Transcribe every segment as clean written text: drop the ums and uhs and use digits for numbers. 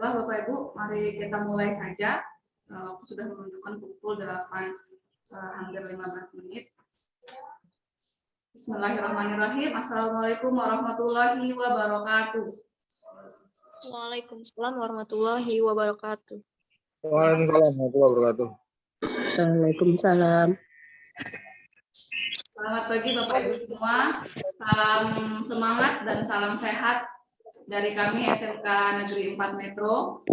Baiklah Bapak Ibu, mari kita mulai saja. Sudah menunjukkan pukul 8 hampir 15 menit. Bismillahirrahmanirrahim. Assalamualaikum warahmatullahi wabarakatuh. Waalaikumsalam warahmatullahi wabarakatuh. Waalaikumsalam warahmatullahi wabarakatuh. Waalaikumsalam. Selamat pagi Bapak Ibu semua. Salam semangat dan salam sehat dari kami SMK Negeri 4 Metro.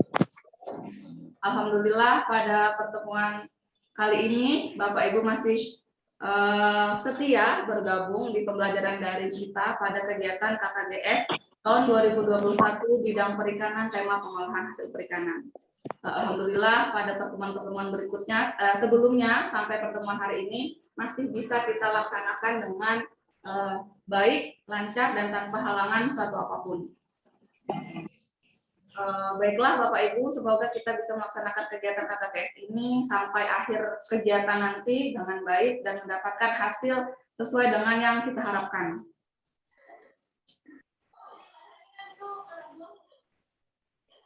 Alhamdulillah pada pertemuan kali ini Bapak Ibu masih setia bergabung di pembelajaran daring kita pada kegiatan KKGS tahun 2021 bidang perikanan, tema pengolahan hasil perikanan. Alhamdulillah pada pertemuan-pertemuan berikutnya sebelumnya sampai pertemuan hari ini masih bisa kita laksanakan dengan baik, lancar dan tanpa halangan suatu apapun. Baiklah Bapak Ibu, semoga kita bisa melaksanakan kegiatan KKGS ini sampai akhir kegiatan nanti dengan baik dan mendapatkan hasil sesuai dengan yang kita harapkan.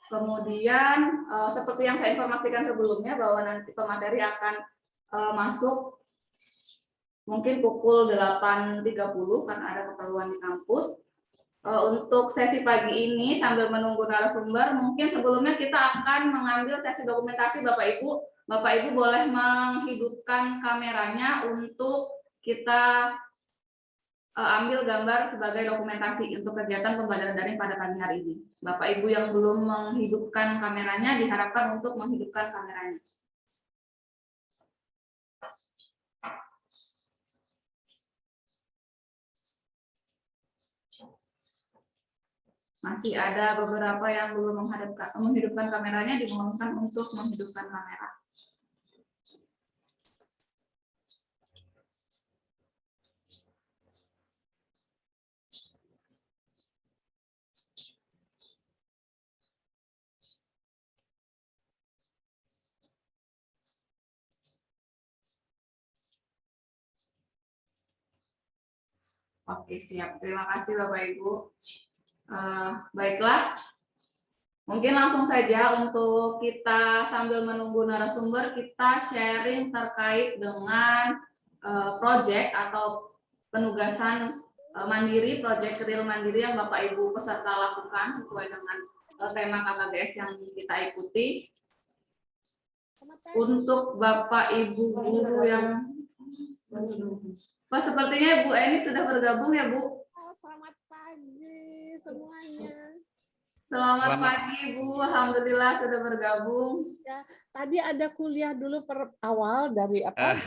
Kemudian seperti yang saya informasikan sebelumnya bahwa nanti pemateri akan masuk mungkin pukul 8.30 karena ada keperluan di kampus. Untuk sesi pagi ini sambil menunggu narasumber, mungkin sebelumnya kita akan mengambil sesi dokumentasi Bapak Ibu. Bapak Ibu boleh menghidupkan kameranya untuk kita ambil gambar sebagai dokumentasi untuk kegiatan pembelajaran daring pada pagi hari ini. Bapak Ibu yang belum menghidupkan kameranya diharapkan untuk menghidupkan kameranya. Masih ada beberapa yang belum menghidupkan kameranya, dimohonkan untuk menghidupkan kamera. Oke, siap. Terima kasih Bapak Ibu. Baiklah, mungkin langsung saja untuk kita sambil menunggu narasumber, kita sharing terkait dengan proyek atau penugasan mandiri, proyek real mandiri yang Bapak Ibu peserta lakukan sesuai dengan tema KKGS yang kita ikuti. Untuk Bapak Ibu guru yang sepertinya Bu Eni sudah bergabung ya Bu? Selamat pagi semuanya. Selamat pagi Bu, alhamdulillah sudah bergabung. Ya, tadi ada kuliah dulu per awal dari apa?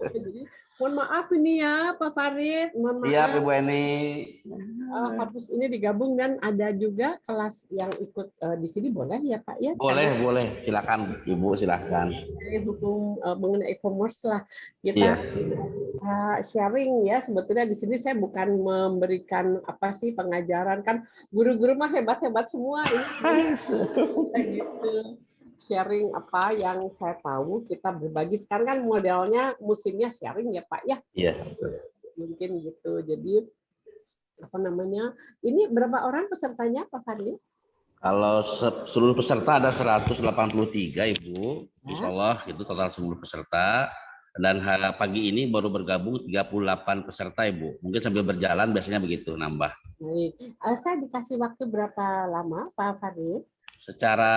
Jadi, mohon maaf ini ya Pak Farid. Mohon maaf. Siap Ibu Eni. Kampus ini digabung dan ada juga kelas yang ikut di sini, boleh ya Pak ya? Boleh, boleh. Silakan Ibu, silakan. Hukum mengenai e-commerce lah kita sharing ya. Sebetulnya di sini saya bukan memberikan apa sih pengajaran, kan guru-guru mah hebat-hebat semua ini. Gitu. Sharing apa yang saya tahu, kita berbagi. Sekarang kan modelnya musimnya sharing ya Pak ya. Iya. Mungkin gitu. Jadi apa namanya? Ini berapa orang pesertanya Pak Fadli? Kalau seluruh peserta ada 183 Ibu. Insya Allah itu total seluruh peserta. Dan pagi ini baru bergabung 38 peserta Ibu. Mungkin sambil berjalan biasanya begitu nambah. Baik. Saya dikasih waktu berapa lama Pak Fadli? Secara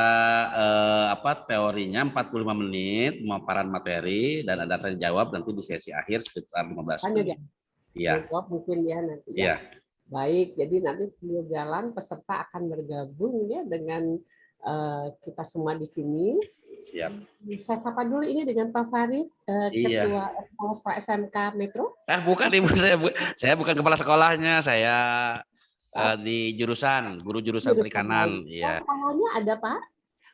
teorinya 45 menit pemaparan materi dan ada tanya jawab nanti di sesi akhir sekitar 15 menit. Iya. Jawab mungkin ya nanti. Iya. Baik, jadi nanti sambil jalan peserta akan bergabung ya dengan kita semua di sini. Siap. Saya sapa dulu ini dengan Pak Farid, Ketua Kepala SMK Metro. Bukan Ibu, saya bukan kepala sekolahnya, saya di jurusan, guru jurusan perikanan. Iya. Sekolahnya ada Pak?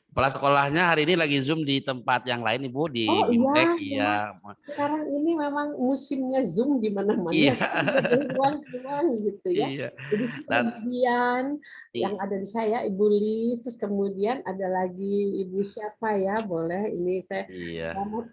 Kepala sekolahnya hari ini lagi Zoom di tempat yang lain Ibu, di Bintek. Iya. Sekarang ini memang musimnya Zoom di mana-mana. Iya. Ruang-ruang gitu ya. Iya. Jadi kemudian yang ada di saya Ibu Lis, terus kemudian ada lagi Ibu siapa ya? Boleh ini saya selamat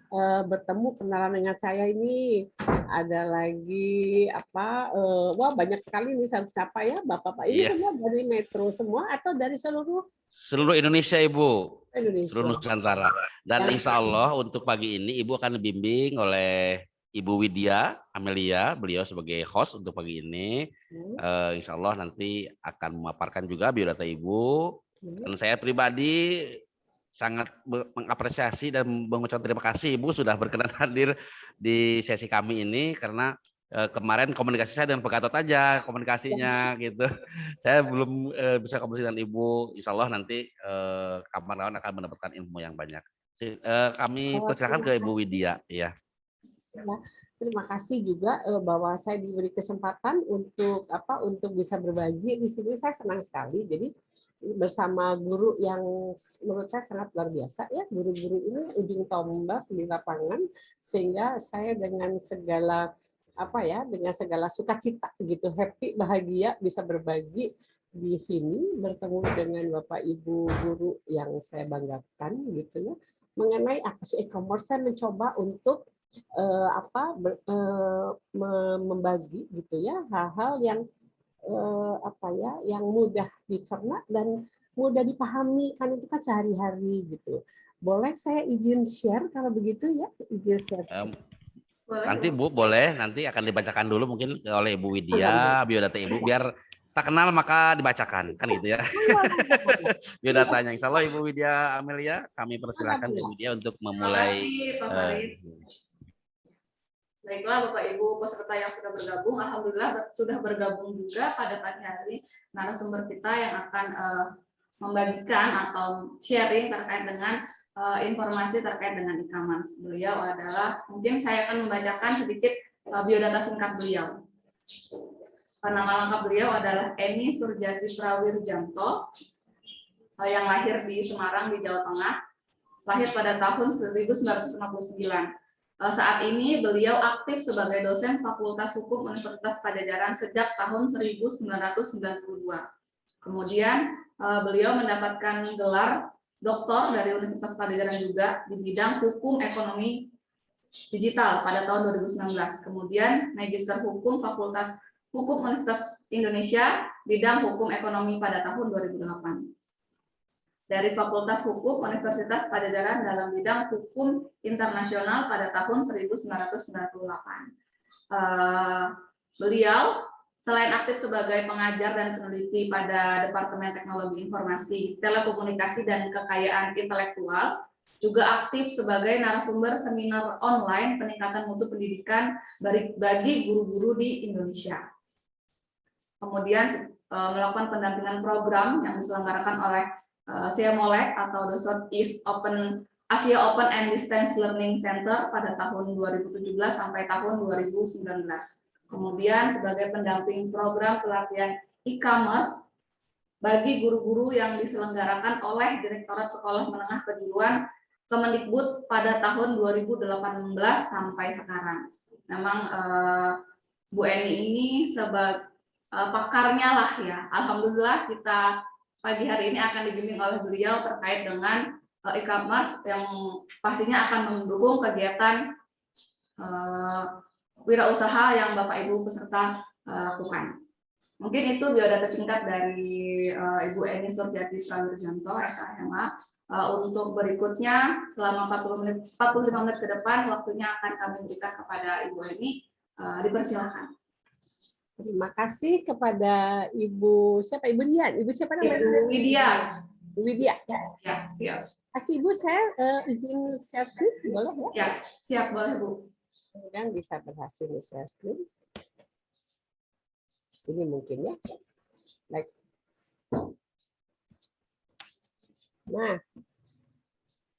bertemu, kenalan dengan saya ini. Ada lagi apa? Wah banyak sekali nih siapa ya Bapak-bapak. Ini semua dari Metro semua atau dari seluruh Seluruh Indonesia, Ibu. Indonesia. Seluruh Nusantara. Dan insya Allah untuk pagi ini Ibu akan dibimbing oleh Ibu Widya Amelia, beliau sebagai host untuk pagi ini. Insya Allah nanti akan memaparkan juga biodata Ibu. Dan saya pribadi sangat mengapresiasi dan mengucapkan terima kasih Ibu sudah berkenan hadir di sesi kami ini, karena kemarin komunikasi saya dengan Pak Gatot aja komunikasinya gitu. Saya belum bisa komunikasi dengan Ibu. Insya Allah nanti kawan-kawan akan mendapatkan ilmu yang banyak. Kami persilakan ke Ibu Widya. Ya. Terima kasih juga bahwa saya diberi kesempatan untuk bisa berbagi di sini. Saya senang sekali. Jadi bersama guru yang menurut saya sangat luar biasa ya. Guru-guru ini ujung tombak di lapangan, sehingga saya dengan segala sukacita gitu, happy, bahagia bisa berbagi di sini, bertemu dengan Bapak Ibu guru yang saya banggakan gitu ya, mengenai apa sih e-commerce. Saya mencoba untuk membagi gitu ya hal-hal yang yang mudah dicerna dan mudah dipahami, kan itu kan sehari-hari gitu. Boleh saya izin share kalau begitu ya, izin share. Nanti Bu boleh, nanti akan dibacakan dulu mungkin oleh Ibu Widya biodata Ibu, biar tak kenal maka dibacakan, kan gitu ya. Biodatanya. Insya Allah Ibu Widya Amelia, kami persilakan Ibu Widya untuk memulai. Baiklah Bapak Ibu peserta yang sudah bergabung, alhamdulillah sudah bergabung juga pada pagi hari narasumber kita yang akan membagikan atau sharing terkait dengan informasi terkait dengan e-commerce. Beliau adalah, mungkin saya akan membacakan sedikit biodata singkat beliau. Nama lengkap beliau adalah Eni Surjati Prawirjanto, yang lahir di Semarang di Jawa Tengah, lahir pada tahun 1959. Saat ini beliau aktif sebagai dosen Fakultas Hukum Universitas Padjadjaran sejak tahun 1992. Kemudian beliau mendapatkan gelar doktor dari Universitas Padjadjaran juga di bidang hukum ekonomi digital pada tahun 2019. Kemudian magister hukum Fakultas Hukum Universitas Indonesia bidang hukum ekonomi pada tahun 2008. Dari Fakultas Hukum Universitas Padjadjaran dalam bidang hukum internasional pada tahun 1998. Beliau selain aktif sebagai pengajar dan peneliti pada Departemen Teknologi Informasi, Telekomunikasi dan Kekayaan Intelektual, juga aktif sebagai narasumber seminar online peningkatan mutu pendidikan bagi guru-guru di Indonesia. Kemudian melakukan pendampingan program yang diselenggarakan oleh SIAMOLEC atau The Southeast Asia Open and Distance Learning Center pada tahun 2017 sampai tahun 2019. Kemudian sebagai pendamping program pelatihan e-commerce bagi guru-guru yang diselenggarakan oleh Direktorat Sekolah Menengah Kejuruan Kemendikbud pada tahun 2018 sampai sekarang. Memang Bu Eni ini sebagai pakarnya lah ya. Alhamdulillah kita pagi hari ini akan dibimbing oleh beliau terkait dengan e-commerce yang pastinya akan mendukung kegiatan wirausaha yang Bapak Ibu peserta lakukan. Mungkin itu biodata singkat dari Ibu Eni Surjati Prawirjanto, SHMA. Untuk berikutnya selama 45 menit ke depan waktunya akan kami berikan kepada Ibu Eni. Dipersilakan. Terima kasih kepada Ibu siapa? Ibu Dian. Ibu siapa namanya? Ibu Widya. Ibu Widya. Ya, siap. Kasih Ibu, saya izin share screen, boleh ya? Ya, siap, boleh Bu. Kemudian bisa berhasil di share screen. Ini mungkin ya. Baik. Nah,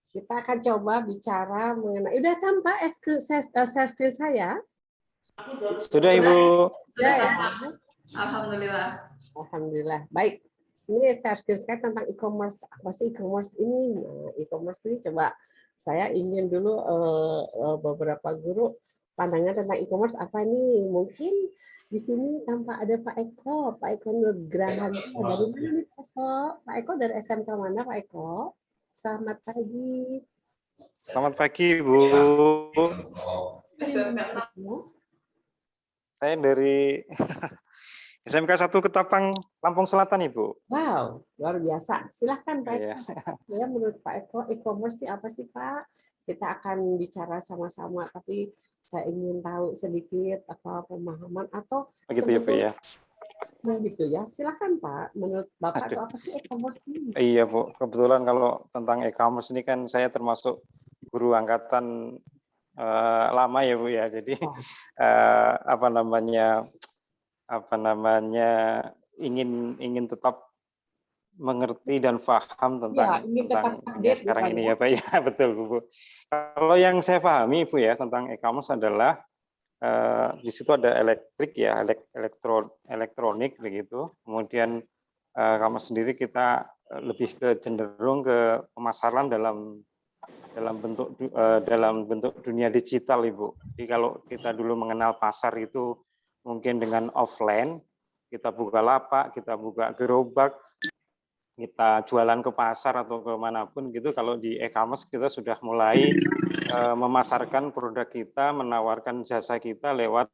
kita akan coba bicara mengenai. Udah tampak share screen saya? Sudah Ibu. Sudah ya. Alhamdulillah. Alhamdulillah. Baik. Ini share screen saya tentang e-commerce. Apa sih e-commerce ini? Nah, e-commerce ini coba saya ingin dulu beberapa guru pandangan tentang e-commerce apa nih? Mungkin di sini tampak ada Pak Eko Nugraha. Dari mana nih Pak Eko? Pak Eko dari SMK mana Pak Eko? Selamat pagi. Selamat pagi Bu. Saya dari SMK 1 Ketapang, Lampung Selatan, Ibu. Wow, luar biasa. Silahkan Pak Iya. Eko. Ya, menurut Pak Eko, e-commerce itu apa sih Pak? Kita akan bicara sama-sama, tapi saya ingin tahu sedikit apa pemahaman atau Begitu ya, Bu ya. gitu ya. Silahkan Pak, menurut Bapak itu Aduh. apa sih e-commerce ini? Iya, Bu. Kebetulan kalau tentang e-commerce ini kan saya termasuk guru angkatan lama ya, Bu ya. Jadi Oh. apa namanya ingin tetap mengerti dan paham Ya, tentang ingin tetap dunia update sekarang bukan ini ya? ya, Pak ya. Betul, Bu. Kalau yang saya pahami, Bu ya, tentang e-commerce adalah di situ ada elektrik ya, elektronik begitu. Kemudian kamu sendiri kita lebih ke cenderung ke pemasaran dalam bentuk dunia digital, Ibu. Jadi kalau kita dulu mengenal pasar itu mungkin dengan offline, kita buka lapak, kita buka gerobak, kita jualan ke pasar atau kemanapun gitu. Kalau di e-commerce kita sudah mulai memasarkan produk kita, menawarkan jasa kita lewat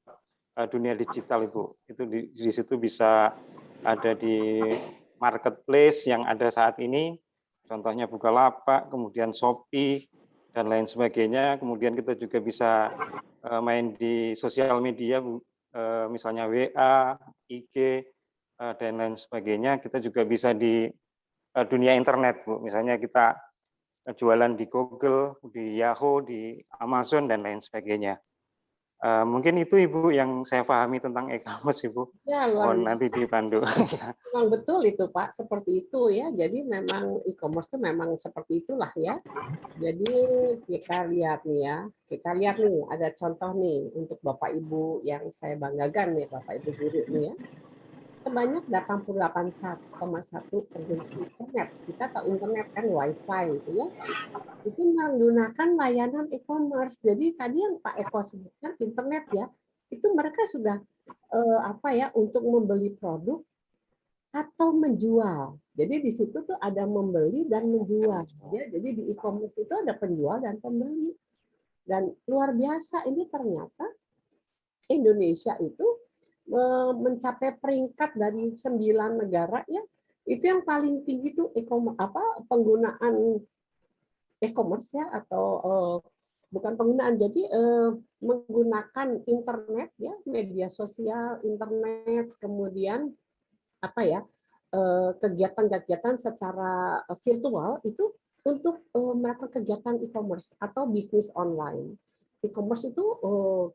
dunia digital, Ibu. Itu di situ bisa ada di marketplace yang ada saat ini, contohnya Bukalapak, kemudian Shopee, dan lain sebagainya. Kemudian kita juga bisa main di sosial media, misalnya WA, IG, dan lain sebagainya. Kita juga bisa di dunia internet, Bu. Misalnya kita jualan di Google, di Yahoo, di Amazon, dan lain sebagainya. Mungkin itu Ibu yang saya pahami tentang e-commerce, Ibu. Ya, luar Mohon biasa. nanti dipandu. Memang betul itu Pak, seperti itu ya. Jadi memang e-commerce itu memang seperti itulah ya. Jadi kita lihat nih ya, kita lihat nih ada contoh nih untuk Bapak Ibu yang saya banggakan nih Bapak Ibu guru nih ya. Sebanyak 88,1 pengguna internet. Kita tahu internet kan wifi itu ya. Itu menggunakan layanan e-commerce. Jadi tadi yang Pak Eko sebutkan internet ya, itu mereka sudah untuk membeli produk atau menjual. Jadi di situ tuh ada membeli dan menjual. Ya, jadi di e-commerce itu ada penjual dan pembeli. Dan luar biasa ini ternyata Indonesia itu mencapai peringkat dari 9 negara ya. Itu yang paling tinggi itu penggunaan e-commerce ya atau bukan penggunaan, jadi menggunakan internet ya, media sosial, internet, kemudian kegiatan-kegiatan secara virtual itu untuk melakukan kegiatan e-commerce atau bisnis online. E-commerce itu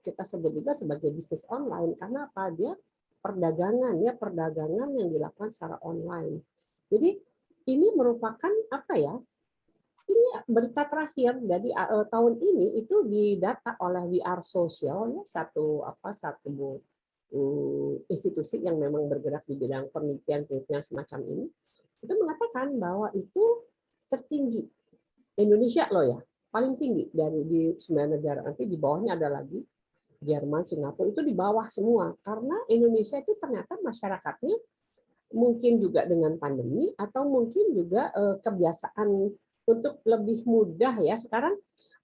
kita sebut juga sebagai bisnis online karena apa? Dia perdagangan yang dilakukan secara online. Jadi ini merupakan ini berita terakhir dari tahun ini itu didata oleh We Are Social ya, satu institusi yang memang bergerak di bidang penelitian semacam ini, itu mengatakan bahwa itu tertinggi Indonesia loh ya, paling tinggi dari di 9 negara. Nanti di bawahnya ada lagi Jerman, Singapura, itu di bawah semua karena Indonesia itu ternyata masyarakatnya mungkin juga dengan pandemi atau mungkin juga kebiasaan untuk lebih mudah ya sekarang.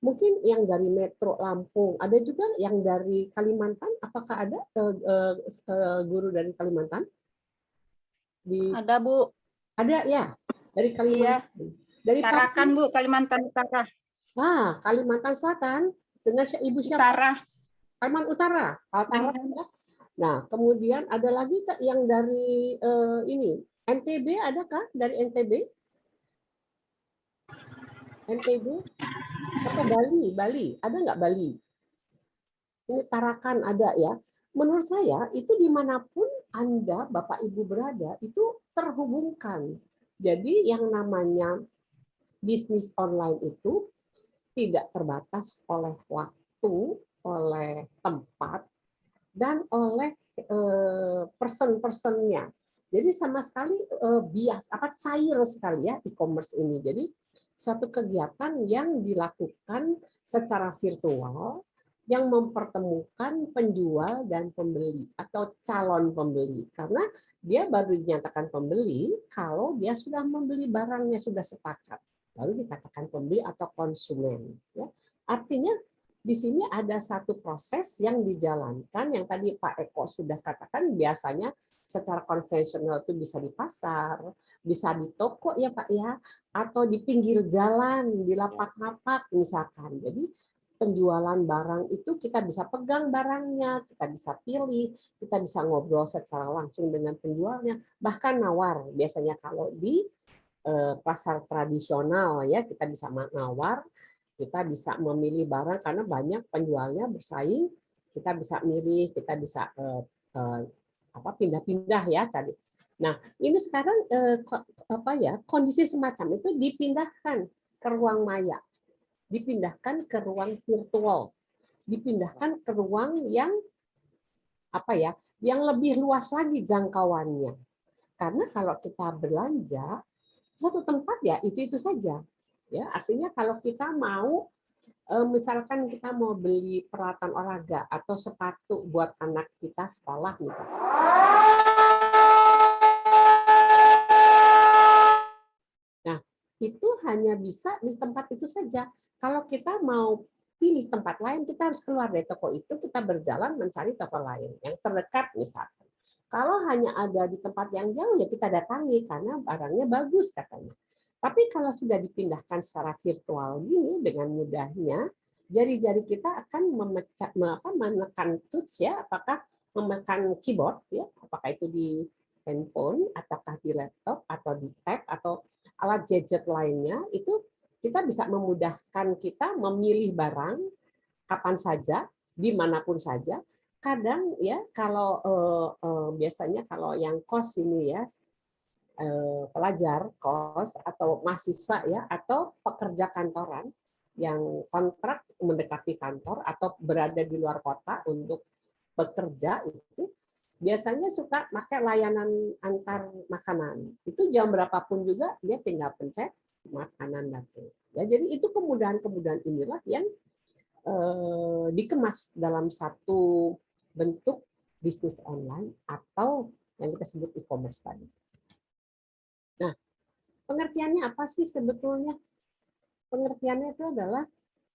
Mungkin yang dari Metro Lampung, ada juga yang dari Kalimantan. Apakah ada guru dari Kalimantan? Ada Bu. Ada ya, dari Kalimantan. Iya. Dari Tarakan Bu, Kalimantan Utara. Kalimantan Selatan dengan Ibu siapa? Utara. Kalimantan Utara. Ya. Nah, kemudian ada lagi yang dari ini NTB, adakah dari NTB? NTB atau Bali, ada nggak Bali? Ini Tarakan ada ya. Menurut saya itu dimanapun Anda, Bapak Ibu berada, itu terhubungkan. Jadi yang namanya bisnis online itu tidak terbatas oleh waktu, oleh tempat, dan oleh person-personnya. Jadi sama sekali cair sekali ya e-commerce ini. Jadi suatu kegiatan yang dilakukan secara virtual yang mempertemukan penjual dan pembeli atau calon pembeli, karena dia baru dinyatakan pembeli kalau dia sudah membeli barangnya, sudah sepakat, baru dikatakan pembeli atau konsumen. Ya. Artinya di sini ada satu proses yang dijalankan yang tadi Pak Eko sudah katakan, biasanya secara konvensional itu bisa di pasar, bisa di toko ya Pak ya, atau di pinggir jalan, di lapak-lapak misalkan. Jadi penjualan barang itu kita bisa pegang barangnya, kita bisa pilih, kita bisa ngobrol secara langsung dengan penjualnya, bahkan nawar. Biasanya kalau di pasar tradisional ya kita bisa nawar, kita bisa memilih barang karena banyak penjualnya bersaing, kita bisa milih, kita bisa pindah-pindah ya tadi. Nah, ini sekarang kondisi semacam itu dipindahkan ke ruang maya, dipindahkan ke ruang virtual, dipindahkan ke ruang yang yang lebih luas lagi jangkauannya. Karena kalau kita belanja satu tempat ya itu saja. Ya, artinya kalau kita mau misalkan kita mau beli peralatan olahraga atau sepatu buat anak kita sekolah misalkan. Nah, itu hanya bisa di tempat itu saja. Kalau kita mau pilih tempat lain, kita harus keluar dari toko itu, kita berjalan mencari toko lain yang terdekat misalkan. Kalau hanya ada di tempat yang jauh ya kita datangi karena barangnya bagus katanya. Tapi kalau sudah dipindahkan secara virtual gini dengan mudahnya, jari-jari kita akan menekan touch ya, apakah menekan keyboard ya, apakah itu di handphone ataukah di laptop atau di tab atau alat gadget lainnya, itu kita bisa memudahkan kita memilih barang kapan saja, dimanapun saja. Kadang ya kalau biasanya kalau yang kos ini ya, pelajar kos atau mahasiswa ya atau pekerja kantoran yang kontrak mendekati kantor atau berada di luar kota untuk bekerja itu biasanya suka pakai layanan antar makanan. Itu jam berapapun juga dia tinggal pencet makanan datang. Ya, jadi itu kemudahan-kemudahan inilah yang dikemas dalam satu bentuk bisnis online atau yang kita sebut e-commerce tadi. Nah, pengertiannya apa sih sebetulnya? Pengertiannya itu adalah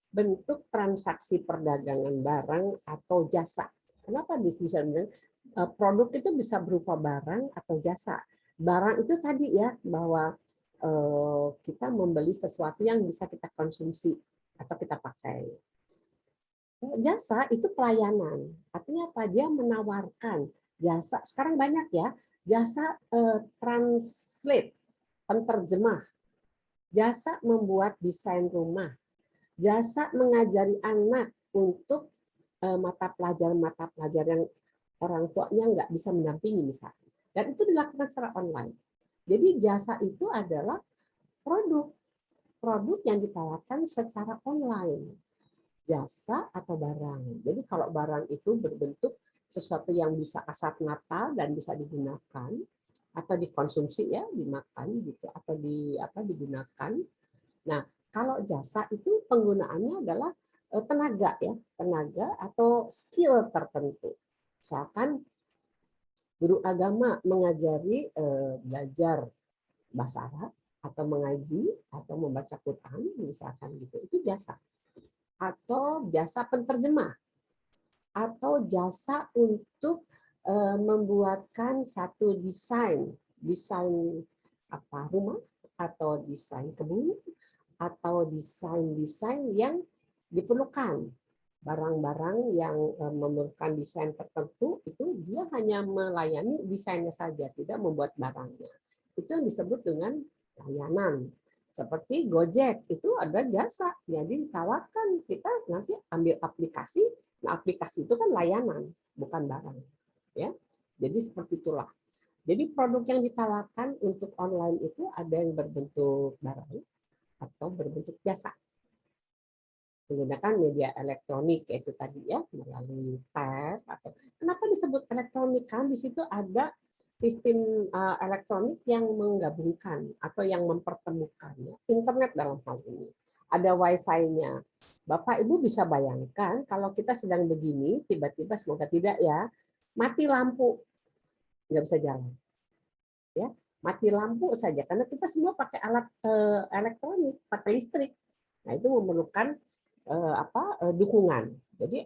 bentuk transaksi perdagangan barang atau jasa. Kenapa bisa produk itu bisa berupa barang atau jasa? Barang itu tadi ya bahwa kita membeli sesuatu yang bisa kita konsumsi atau kita pakai. Jasa itu pelayanan. Artinya apa? Dia menawarkan jasa. Sekarang banyak ya jasa translate, penterjemah, jasa membuat desain rumah, jasa mengajari anak untuk mata pelajaran yang orang tuanya nggak bisa mendampingi misalnya. Dan itu dilakukan secara online. Jadi jasa itu adalah produk yang ditawarkan secara online. Jasa atau barang. Jadi kalau barang itu berbentuk sesuatu yang bisa kasat mata dan bisa digunakan atau dikonsumsi ya, dimakan gitu atau digunakan. Nah, kalau jasa itu penggunaannya adalah tenaga ya, tenaga atau skill tertentu. Misalkan guru agama mengajari belajar bahasa Arab atau mengaji atau membaca Quran misalkan gitu. Itu jasa. Atau jasa penterjemah atau jasa untuk membuatkan satu desain rumah atau desain kebun atau desain yang diperlukan. Barang-barang yang memerlukan desain tertentu itu dia hanya melayani desainnya saja, tidak membuat barangnya. Itu yang disebut dengan layanan. Seperti Gojek itu ada jasa, jadi ditawarkan kita nanti ambil aplikasi. Nah, aplikasi itu kan layanan, bukan barang. Ya, jadi seperti itulah. Jadi produk yang ditawarkan untuk online itu ada yang berbentuk barang atau berbentuk jasa. Menggunakan media elektronik yaitu tadi ya melalui tab atau kenapa disebut elektronik kan di situ ada sistem elektronik yang menggabungkan atau yang mempertemukan ya. Internet dalam hal ini. Ada Wi-Fi-nya. Bapak Ibu bisa bayangkan kalau kita sedang begini, tiba-tiba semoga tidak ya, mati lampu, nggak bisa jalan. Ya, mati lampu saja karena kita semua pakai alat elektronik, pakai listrik. Nah, itu memerlukan dukungan. Jadi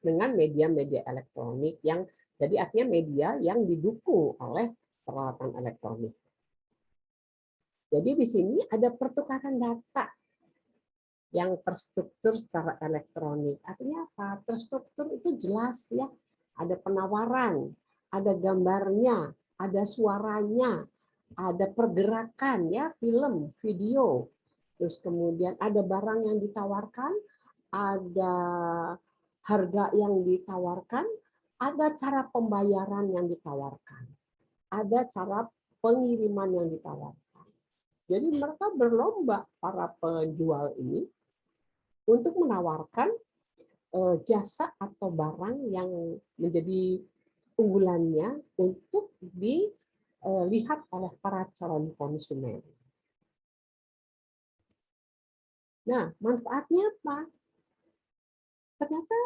dengan media-media elektronik yang jadi artinya media yang didukung oleh peralatan elektronik. Jadi di sini ada pertukaran data yang terstruktur secara elektronik. Artinya apa? Terstruktur itu jelas ya. Ada penawaran, ada gambarnya, ada suaranya, ada pergerakan ya, film, video. Terus kemudian ada barang yang ditawarkan, ada harga yang ditawarkan, ada cara pembayaran yang ditawarkan, ada cara pengiriman yang ditawarkan. Jadi mereka berlomba para penjual ini untuk menawarkan jasa atau barang yang menjadi unggulannya untuk dilihat oleh para calon konsumen. Nah, manfaatnya apa? Ternyata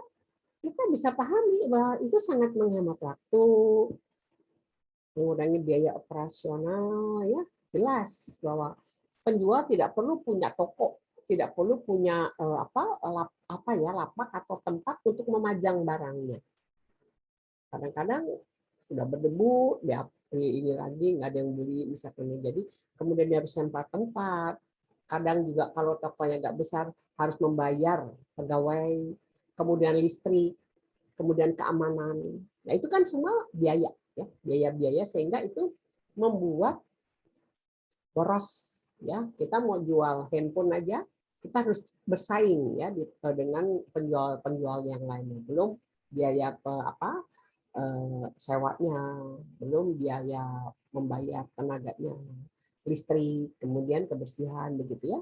kita bisa pahami bahwa itu sangat menghemat waktu, mengurangi biaya operasional, ya jelas bahwa penjual tidak perlu punya toko, tidak perlu punya lapak atau tempat untuk memajang barangnya. Kadang-kadang sudah berdebu, dia ini lagi nggak ada yang beli misalnya. Jadi kemudian dia harus tempat. Kadang juga kalau tokonya nggak besar harus membayar pegawai, kemudian listrik, kemudian keamanan. Nah itu kan semua biaya, ya biaya-biaya sehingga itu membuat boros. Ya kita mau jual handphone aja, kita harus bersaing ya dengan penjual-penjual yang lainnya. Belum biaya sewanya, belum biaya membayar tenaganya, listrik, kemudian kebersihan begitu ya.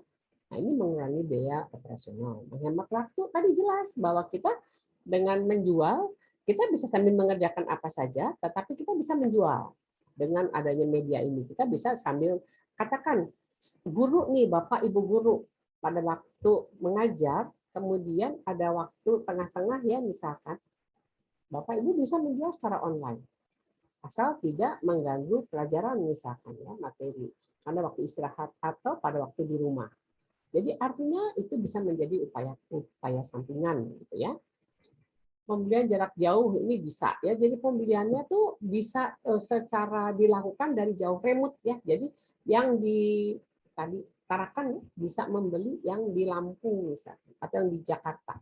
Nah, ini mengurangi biaya operasional. Menghemat waktu tadi jelas bahwa kita dengan menjual, kita bisa sambil mengerjakan apa saja, tetapi kita bisa menjual. Dengan adanya media ini, kita bisa sambil katakan, guru nih, Bapak Ibu guru, pada waktu mengajar, kemudian ada waktu tengah-tengah ya misalkan, Bapak Ibu bisa menjual secara online. Asal tidak mengganggu pelajaran misalkan ya materi. Pada waktu istirahat atau pada waktu di rumah. Jadi artinya itu bisa menjadi upaya sampingan gitu ya. Pembelian jarak jauh ini bisa ya. Jadi pembeliannya tuh bisa secara dilakukan dari jauh remote ya. Jadi yang tadi Tarakan bisa membeli yang di Lampung misalkan atau yang di Jakarta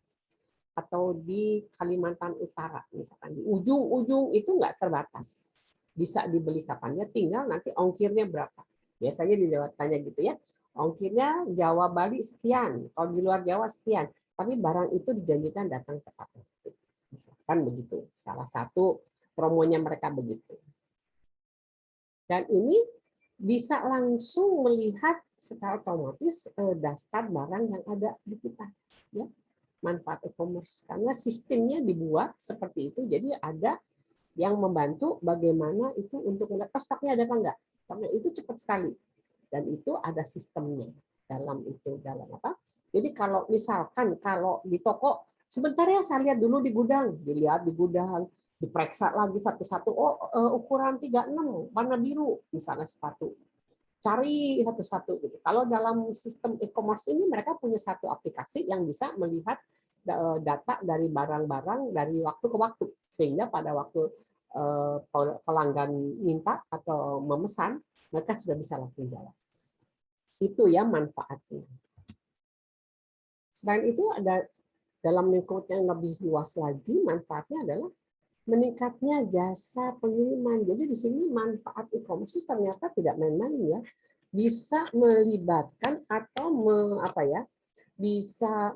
atau di Kalimantan Utara misalkan. Di ujung-ujung itu nggak terbatas. Bisa dibeli kapannya, tinggal nanti ongkirnya berapa. Biasanya tanya gitu ya. Ongkirnya Jawa Bali sekian, kalau di luar Jawa sekian. Tapi barang itu dijanjikan datang tepat waktu. Misalkan begitu. Salah satu promonya mereka begitu. Dan ini bisa langsung melihat secara otomatis daftar barang yang ada di kita. Ya. Manfaat e-commerce. Karena sistemnya dibuat seperti itu, jadi ada yang membantu bagaimana itu untuk melihat stoknya ada apa enggak. Stoknya itu cepat sekali. Dan itu ada sistemnya dalam apa? Jadi kalau misalkan kalau di toko sebentar ya saya lihat dulu di gudang, dilihat di gudang, diperiksa lagi satu-satu. Oh, ukuran 36 warna biru misalnya sepatu. Cari satu-satu gitu. Kalau dalam sistem e-commerce ini mereka punya satu aplikasi yang bisa melihat data dari barang-barang dari waktu ke waktu sehingga pada waktu pelanggan minta atau memesan mereka sudah bisa langsung jawab. Itu ya manfaatnya. Selain itu ada dalam lingkup yang lebih luas lagi manfaatnya adalah meningkatnya jasa pengiriman. Jadi di sini manfaat e-commerce ternyata tidak main-main ya. Bisa melibatkan atau bisa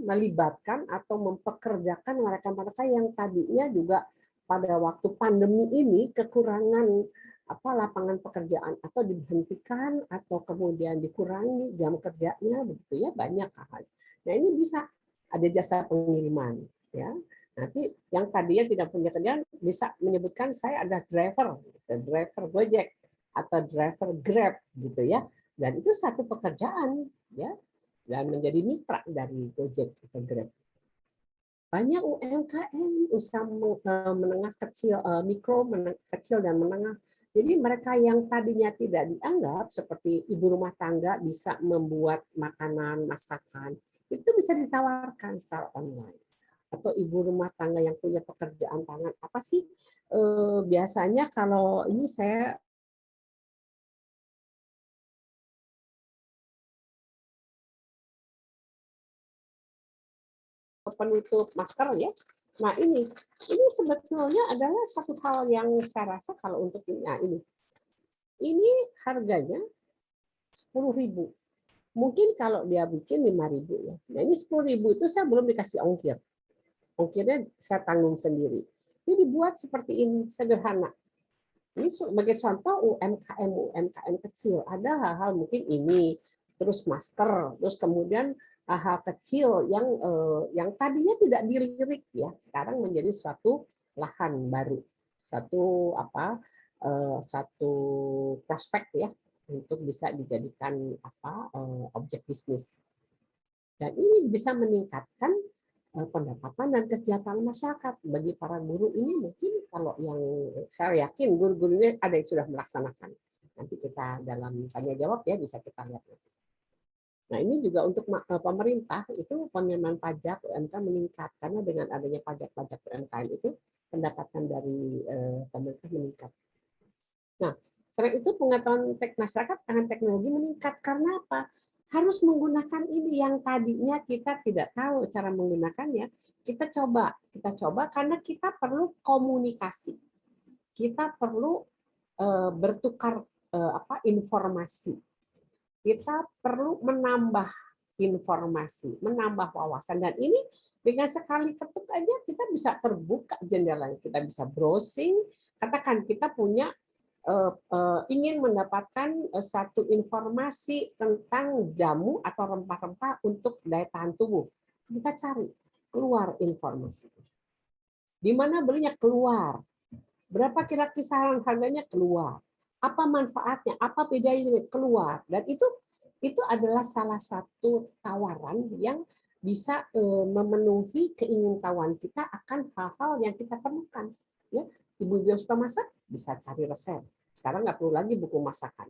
melibatkan atau mempekerjakan mereka-mereka yang tadinya juga pada waktu pandemi ini kekurangan lapangan pekerjaan atau dihentikan atau kemudian dikurangi jam kerjanya begitu ya banyak hal. Nah ini bisa ada jasa pengiriman ya. Nanti yang tadinya tidak punya kerjaan bisa menyebutkan saya ada driver Gojek atau driver Grab gitu ya. Dan itu satu pekerjaan ya dan menjadi mitra dari Gojek atau Grab. Banyak UMKM, usaha menengah kecil, mikro, kecil dan menengah. Jadi mereka yang tadinya tidak dianggap seperti ibu rumah tangga bisa membuat makanan, masakan, itu bisa ditawarkan secara online. Atau ibu rumah tangga yang punya pekerjaan tangan, apa sih biasanya kalau ini saya penutup masker ya. Nah ini sebetulnya adalah satu hal yang saya rasa kalau untuk ini harganya 10.000. Mungkin kalau dia bikin 5.000 ya. Nah ini 10.000 itu saya belum dikasih ongkir. Ongkirnya saya tanggung sendiri. Ini dibuat seperti ini, sederhana. Ini sebagai contoh UMKM kecil. Ada hal-hal mungkin ini, terus masker, terus kemudian hal kecil yang tadinya tidak dilirik ya, sekarang menjadi suatu lahan baru, satu satu prospek ya untuk bisa dijadikan objek bisnis. Dan ini bisa meningkatkan pendapatan dan kesejahteraan masyarakat. Bagi para guru ini mungkin kalau yang saya yakin guru-guru ini ada yang sudah melaksanakan. Nanti kita dalam tanya jawab ya bisa kita lihat. Nah ini juga untuk pemerintah itu penerimaan pajak UMK meningkat karena dengan adanya pajak-pajak UMKM itu pendapatan dari pemerintah meningkat. Nah selain itu pengetahuan masyarakat dengan teknologi meningkat karena apa? Harus menggunakan ini yang tadinya kita tidak tahu cara menggunakannya, kita coba karena kita perlu komunikasi, kita perlu bertukar informasi, kita perlu menambah informasi, menambah wawasan, dan ini dengan sekali ketuk aja kita bisa terbuka jendelanya, kita bisa browsing, katakan kita punya ingin mendapatkan satu informasi tentang jamu atau rempah-rempah untuk daya tahan tubuh. Kita cari, keluar informasi. Di mana belinya keluar. Berapa kira kisaran harganya keluar. Apa manfaatnya, apa bedanya keluar. Dan itu adalah salah satu tawaran yang bisa memenuhi keingintahuan kita akan hal-hal yang kita perlukan. Ya, ibu-ibu yang suka masak bisa cari resep. Sekarang nggak perlu lagi buku masakan.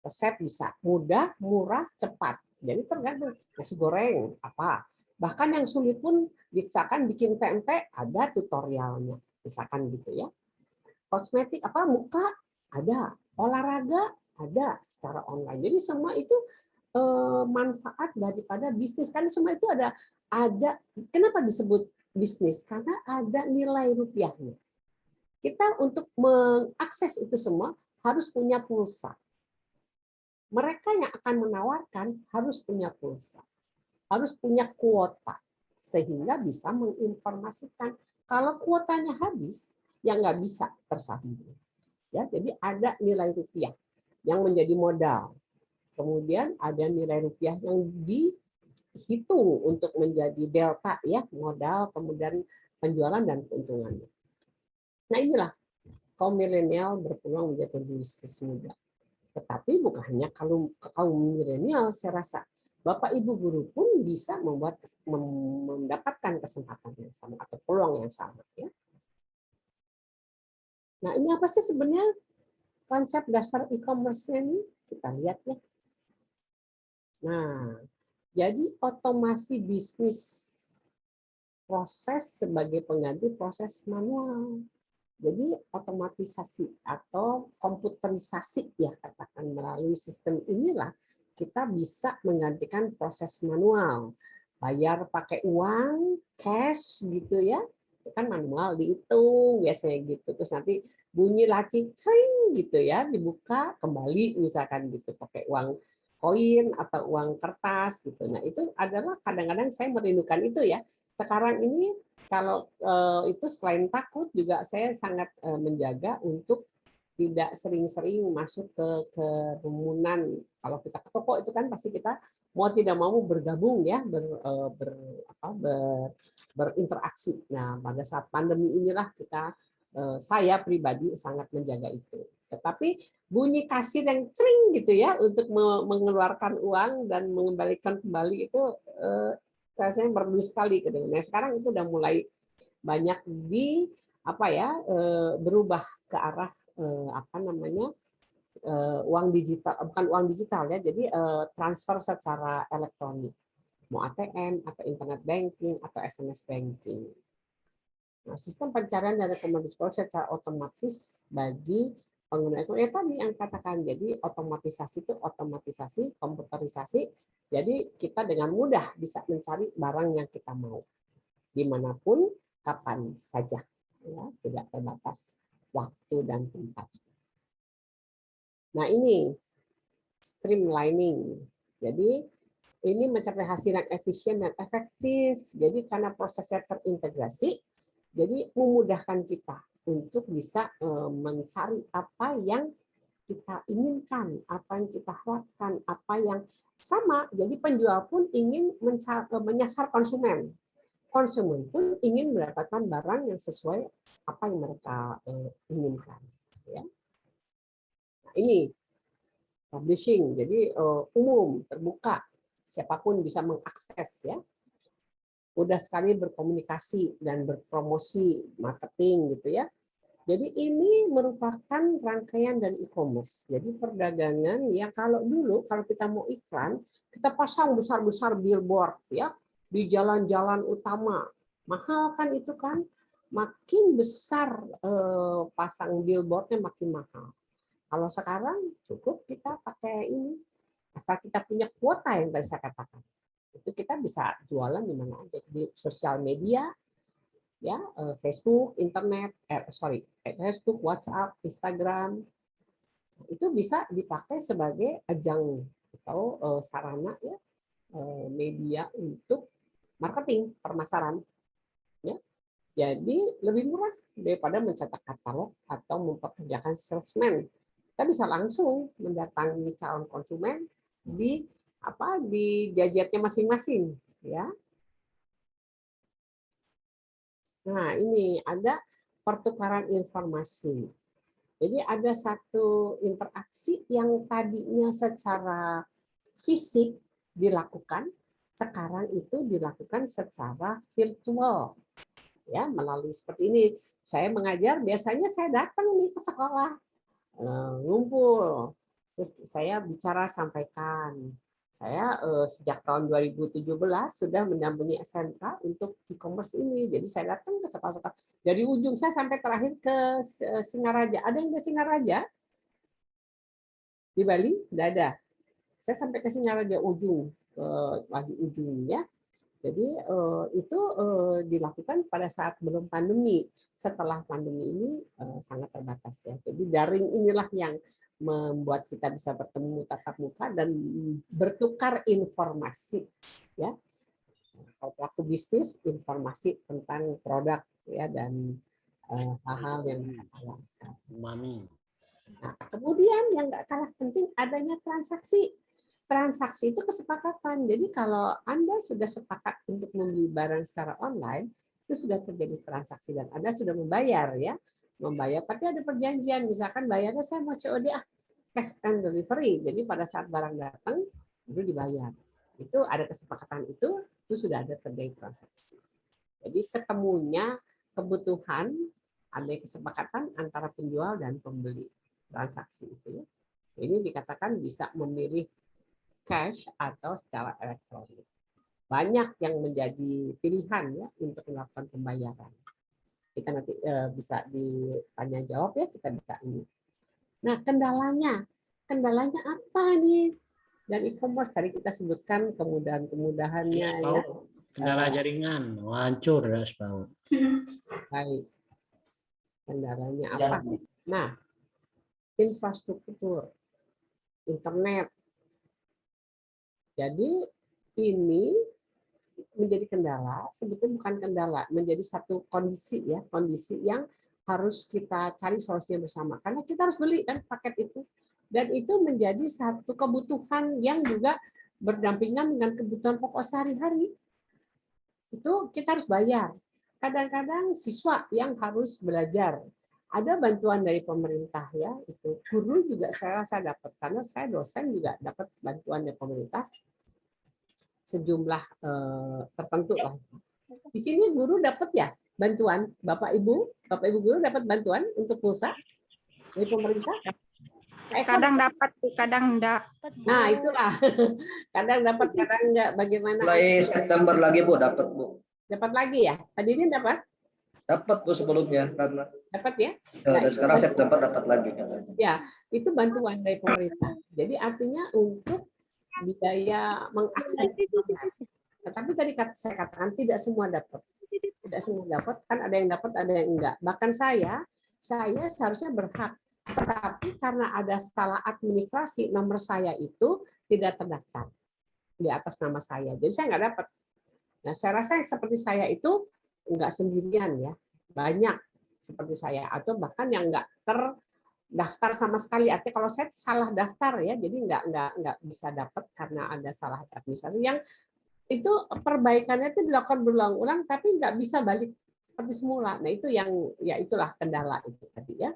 Resep bisa mudah, murah, cepat. Jadi tergantung nasi goreng apa. Bahkan yang sulit pun misalkan bikin pempek ada tutorialnya, misalkan gitu ya. Kosmetik apa muka ada, olahraga ada secara online. Jadi semua itu manfaat daripada bisnis. Karena semua itu ada. Kenapa disebut bisnis? Karena ada nilai rupiahnya. Kita untuk mengakses itu semua harus punya pulsa. Mereka yang akan menawarkan harus punya pulsa, harus punya kuota, sehingga bisa menginformasikan. Kalau kuotanya habis, ya nggak bisa tersambung. Ya, jadi ada nilai rupiah yang menjadi modal. Kemudian ada nilai rupiah yang dihitung untuk menjadi delta ya, modal, kemudian penjualan dan keuntungannya. Nah inilah kaum milenial berpeluang menjadi bisnis muda. Tetapi bukan hanya kaum milenial, saya rasa Bapak Ibu guru pun bisa mendapatkan kesempatan yang sama atau peluang yang sama. Ya. Nah ini apa sih sebenarnya konsep dasar e-commerce ini? Kita lihat ya. Nah jadi otomasi bisnis proses sebagai pengganti proses manual. Jadi otomatisasi atau komputerisasi ya katakan melalui sistem inilah kita bisa menggantikan proses manual. Bayar pakai uang, cash gitu ya. Itu kan manual dihitung biasanya gitu. Terus nanti bunyi laci sering gitu ya, dibuka kembali misalkan gitu pakai uang koin atau uang kertas gitu. Nah, itu adalah kadang-kadang saya merindukan itu ya. Sekarang ini kalau itu selain takut juga saya sangat menjaga untuk tidak sering-sering masuk ke kerumunan. Kalau kita ke toko itu kan pasti kita mau tidak mau bergabung ya, berinteraksi. Nah pada saat pandemi inilah saya pribadi sangat menjaga itu. Tetapi bunyi kasir yang sering gitu ya untuk mengeluarkan uang dan mengembalikan kembali itu rasanya merdu sekali. Nah sekarang itu udah mulai banyak berubah ke arah uang digital, bukan uang digital ya, jadi transfer secara elektronik. mau ATM atau internet banking atau SMS banking. Nah, sistem pencarian dan rekomendasi secara otomatis bagi pengguna itu tadi yang katakan, jadi otomatisasi itu otomatisasi, komputerisasi, jadi kita dengan mudah bisa mencari barang yang kita mau dimanapun, kapan saja, ya, tidak terbatas waktu dan tempat. Nah ini streamlining, jadi ini mencapai hasil yang efisien dan efektif. Jadi karena prosesnya terintegrasi, jadi memudahkan kita untuk bisa mencari apa yang kita inginkan, apa yang kita harapkan, apa yang sama. Jadi penjual pun ingin menyasar konsumen. Konsumen pun ingin mendapatkan barang yang sesuai apa yang mereka inginkan. Ya. Nah, ini publishing, jadi umum, terbuka, siapapun bisa mengakses, ya. Mudah sekali berkomunikasi dan berpromosi, marketing gitu ya. Jadi ini merupakan rangkaian dari e-commerce. Jadi perdagangan ya, kalau dulu kalau kita mau iklan, kita pasang besar-besar billboard ya di jalan-jalan utama. Mahal kan itu kan? Makin besar pasang billboardnya makin mahal. Kalau sekarang cukup kita pakai ini. Asal kita punya kuota yang tadi saya katakan. Itu kita bisa jualan di mana aja, di sosial media, ya, Facebook, internet, Facebook, WhatsApp, Instagram, itu bisa dipakai sebagai ajang atau sarana, ya, media untuk marketing pemasaran, ya. Jadi lebih murah daripada mencetak katalog atau mempekerjakan salesman. Kita bisa langsung mendatangi calon konsumen di gadgetnya masing-masing, ya. Nah, ini ada pertukaran informasi. Jadi ada satu interaksi yang tadinya secara fisik dilakukan, sekarang itu dilakukan secara virtual. Ya, melalui seperti ini. Saya mengajar, biasanya saya datang nih ke sekolah, ngumpul, terus saya bicara, sampaikan. Saya sejak tahun 2017 sudah mendampingi SMK untuk e-commerce ini. Jadi saya datang ke sekolah-sekolah. Dari ujung saya sampai terakhir ke Singaraja. Ada yang ke Singaraja? Di Bali? Tidak ada. Saya sampai ke Singaraja ujung, lagi ujung ya. Jadi itu dilakukan pada saat belum pandemi. Setelah pandemi ini sangat terbatas ya. Jadi daring inilah yang membuat kita bisa bertemu tatap muka dan bertukar informasi, ya. Kalau pelaku bisnis, informasi tentang produk, ya, dan hal-hal yang dilakukan. Nah, kemudian yang nggak kalah penting adanya transaksi. Transaksi itu kesepakatan. Jadi kalau Anda sudah sepakat untuk membeli barang secara online, itu sudah terjadi transaksi dan Anda sudah membayar, ya. Membayar, tapi ada perjanjian, misalkan bayarnya saya mau COD, cash and delivery. Jadi pada saat barang datang itu dibayar. Itu ada kesepakatan, itu sudah ada terjadi transaksi. Jadi ketemunya kebutuhan, ada kesepakatan antara penjual dan pembeli, transaksi itu. Ini dikatakan bisa memilih cash atau secara elektronik. Banyak yang menjadi pilihan ya untuk melakukan pembayaran. Kita nanti bisa ditanya jawab ya, kita bisa ini. Nah, kendalanya apa nih? Dan e-commerce tadi kita sebutkan kemudahan-kemudahannya ya. Kendala jaringan, hancur ya, Pak. Baik. Kendalanya apa? Nah, infrastruktur, internet. Jadi ini menjadi kendala, sebetulnya bukan kendala, menjadi satu kondisi ya, kondisi yang harus kita cari solusinya bersama. Karena kita harus beli kan paket itu, dan itu menjadi satu kebutuhan yang juga berdampingan dengan kebutuhan pokok sehari-hari. Itu kita harus bayar. Kadang-kadang siswa yang harus belajar, ada bantuan dari pemerintah ya, itu guru juga saya dapat, karena saya dosen juga dapat bantuan dari pemerintah sejumlah tertentu lah. Di sini guru dapat ya bantuan, Bapak Ibu guru dapat bantuan untuk pulsa dari pemerintah? Kadang dapat, kadang enggak. Nah, itulah. Kadang dapat, kadang enggak. Bagaimana? Mulai September lagi Bu dapat Bu. Dapat lagi ya? Tadi ini dapat? Dapat Bu sebelumnya karena Dapat ya? dan sekarang September dapat lagi katanya. Ya, itu bantuan dari pemerintah. Jadi artinya untuk biaya mengakses internet. Tetapi tadi saya katakan tidak semua dapat. Tidak semua dapat, kan ada yang dapat, ada yang enggak. Bahkan saya seharusnya berhak. Tapi karena ada salah administrasi, nomor saya itu tidak terdaftar di atas nama saya. Jadi saya nggak dapat. Nah, saya rasa yang seperti saya itu nggak sendirian ya. Banyak seperti saya. Atau bahkan yang nggak terdaftar sama sekali. Artinya kalau saya salah daftar ya, jadi nggak bisa dapat karena ada salah administrasi. Yang itu perbaikannya itu dilakukan berulang-ulang, tapi nggak bisa balik seperti semula. Nah, itu yang ya itulah kendala itu tadi ya.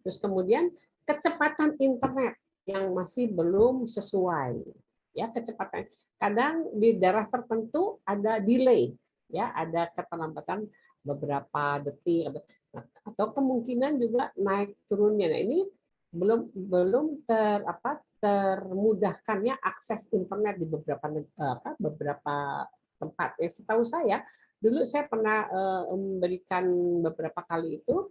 Terus kemudian kecepatan internet yang masih belum sesuai, ya kecepatan. Kadang di daerah tertentu ada delay, ya ada keterlambatan beberapa detik, atau kemungkinan juga naik turunnya. Nah ini belum termudahkannya akses internet di beberapa tempat. Ya, setahu saya dulu saya pernah memberikan beberapa kali itu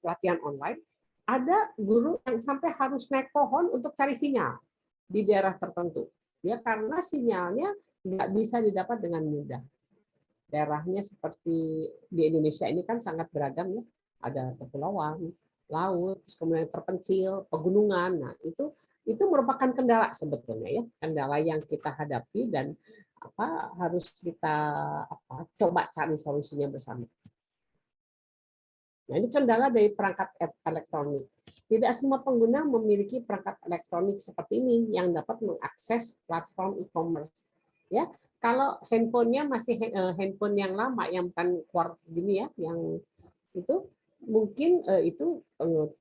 pelatihan online, ada guru yang sampai harus naik pohon untuk cari sinyal di daerah tertentu, ya karena sinyalnya nggak bisa didapat dengan mudah. Daerahnya seperti di Indonesia ini kan sangat beragam ya, ada kepulauan, laut, kemudian terpencil, pegunungan. Nah itu merupakan kendala sebetulnya ya, kendala yang kita hadapi dan harus kita coba cari solusinya bersama. Nah, ini kendala dari perangkat elektronik. Tidak semua pengguna memiliki perangkat elektronik seperti ini yang dapat mengakses platform e-commerce. Ya, kalau handphonenya masih handphone yang lama, yang bukan quart gini ya, yang itu mungkin itu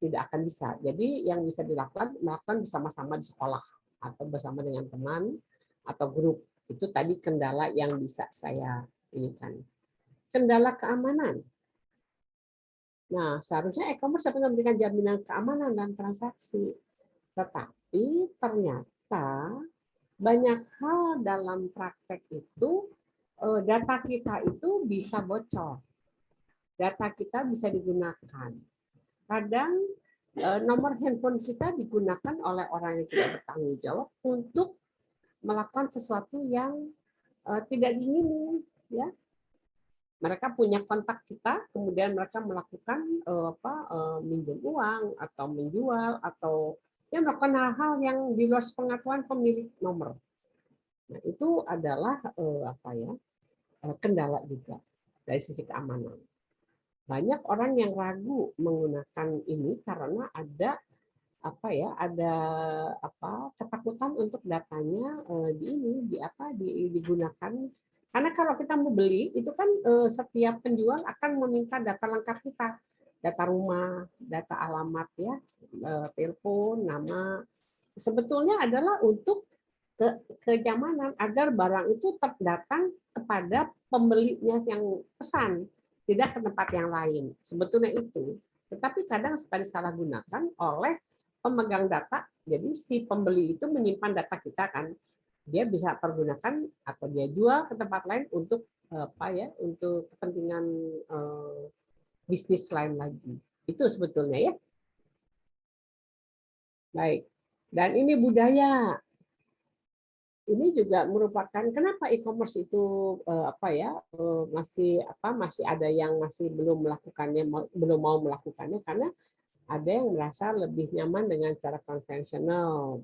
tidak akan bisa. Jadi yang bisa melakukan bersama-sama di sekolah atau bersama dengan teman atau grup. Itu tadi kendala yang bisa saya inikan. Kendala keamanan. Nah, seharusnya e-commerce dapat memberikan jaminan keamanan dan transaksi. Tetapi ternyata banyak hal dalam praktek itu, data kita itu bisa bocor. Data kita bisa digunakan. Kadang nomor handphone kita digunakan oleh orang yang tidak bertanggung jawab untuk melakukan sesuatu yang tidak diingini. Ya. Mereka punya kontak kita, kemudian mereka melakukan minjem uang atau menjual atau ya melakukan hal-hal yang di luar pengetahuan pemilik nomor. Nah, itu adalah kendala juga dari sisi keamanan. Banyak orang yang ragu menggunakan ini karena ada ketakutan untuk datanya digunakan. Karena kalau kita mau beli, itu kan setiap penjual akan meminta data lengkap kita. Data rumah, data alamat, ya, telepon, nama. Sebetulnya adalah untuk kenyamanan, agar barang itu tetap datang kepada pembelinya yang pesan, tidak ke tempat yang lain. Sebetulnya itu. Tetapi kadang suka disalahgunakan oleh pemegang data. Jadi si pembeli itu menyimpan data kita kan. Dia bisa pergunakan atau dia jual ke tempat lain untuk untuk kepentingan bisnis lain lagi. Itu sebetulnya ya. Baik. Dan ini budaya. Ini juga merupakan kenapa e-commerce itu masih ada yang masih belum mau melakukannya karena ada yang merasa lebih nyaman dengan cara konvensional.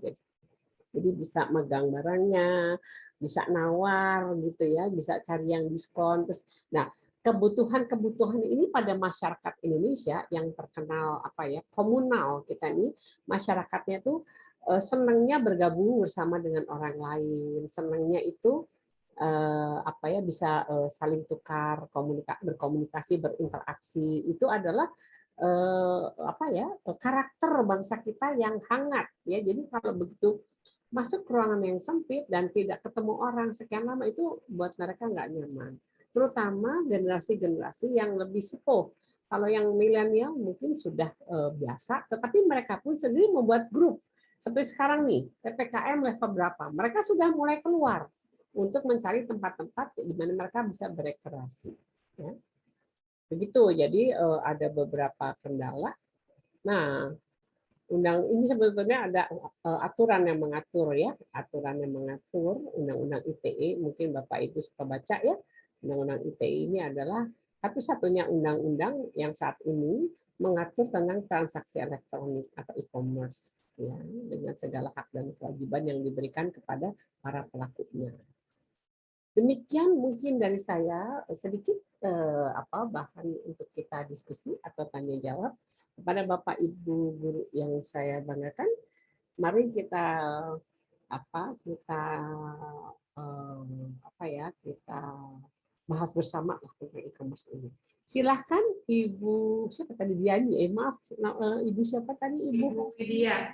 Jadi bisa megang barangnya, bisa nawar gitu ya, bisa cari yang diskon. Terus, nah kebutuhan ini pada masyarakat Indonesia yang terkenal komunal kita ini, masyarakatnya tuh senangnya bergabung bersama dengan orang lain, senangnya itu bisa saling tukar, berkomunikasi, berinteraksi. Itu adalah karakter bangsa kita yang hangat ya. Jadi kalau begitu masuk ke ruangan yang sempit dan tidak ketemu orang sekian lama, itu buat mereka nggak nyaman. Terutama generasi-generasi yang lebih sepuh. Kalau yang milenial mungkin sudah biasa, tetapi mereka pun sendiri membuat grup. Seperti sekarang nih, PPKM level berapa? Mereka sudah mulai keluar untuk mencari tempat-tempat di mana mereka bisa berekreasi. Ya. Begitu, jadi ada beberapa kendala. Nah, ini sebetulnya ada aturan yang mengatur ya, aturan yang mengatur Undang-Undang ITE. Mungkin Bapak Ibu suka baca ya. Undang-Undang ITE ini adalah satu-satunya undang-undang yang saat ini mengatur tentang transaksi elektronik atau e-commerce ya, dengan segala hak dan kewajiban yang diberikan kepada para pelakunya. Demikian mungkin dari saya sedikit bahan untuk kita diskusi atau tanya jawab kepada Bapak Ibu guru yang saya banggakan. Mari kita kita bahas bersama tentang e-commerce ini. Silahkan Ibu siapa tadi Diani? Maaf, Ibu siapa tadi Ibu? Ibu Widya.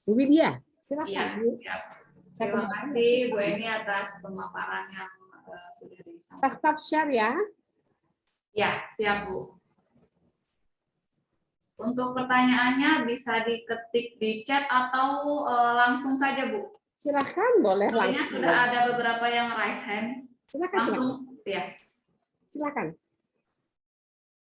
Bu Widya, silahkan. Iya, siap. Terima kasih Bu Eni atas pemaparan yang sudah disampaikan. Kita stop share ya. Ya, siap Bu. Untuk pertanyaannya bisa diketik di chat atau langsung saja Bu. Silahkan, boleh Soalnya langsung. sudah ada beberapa yang raise hand. Silakan, Langsung, silakan. ya. Silakan.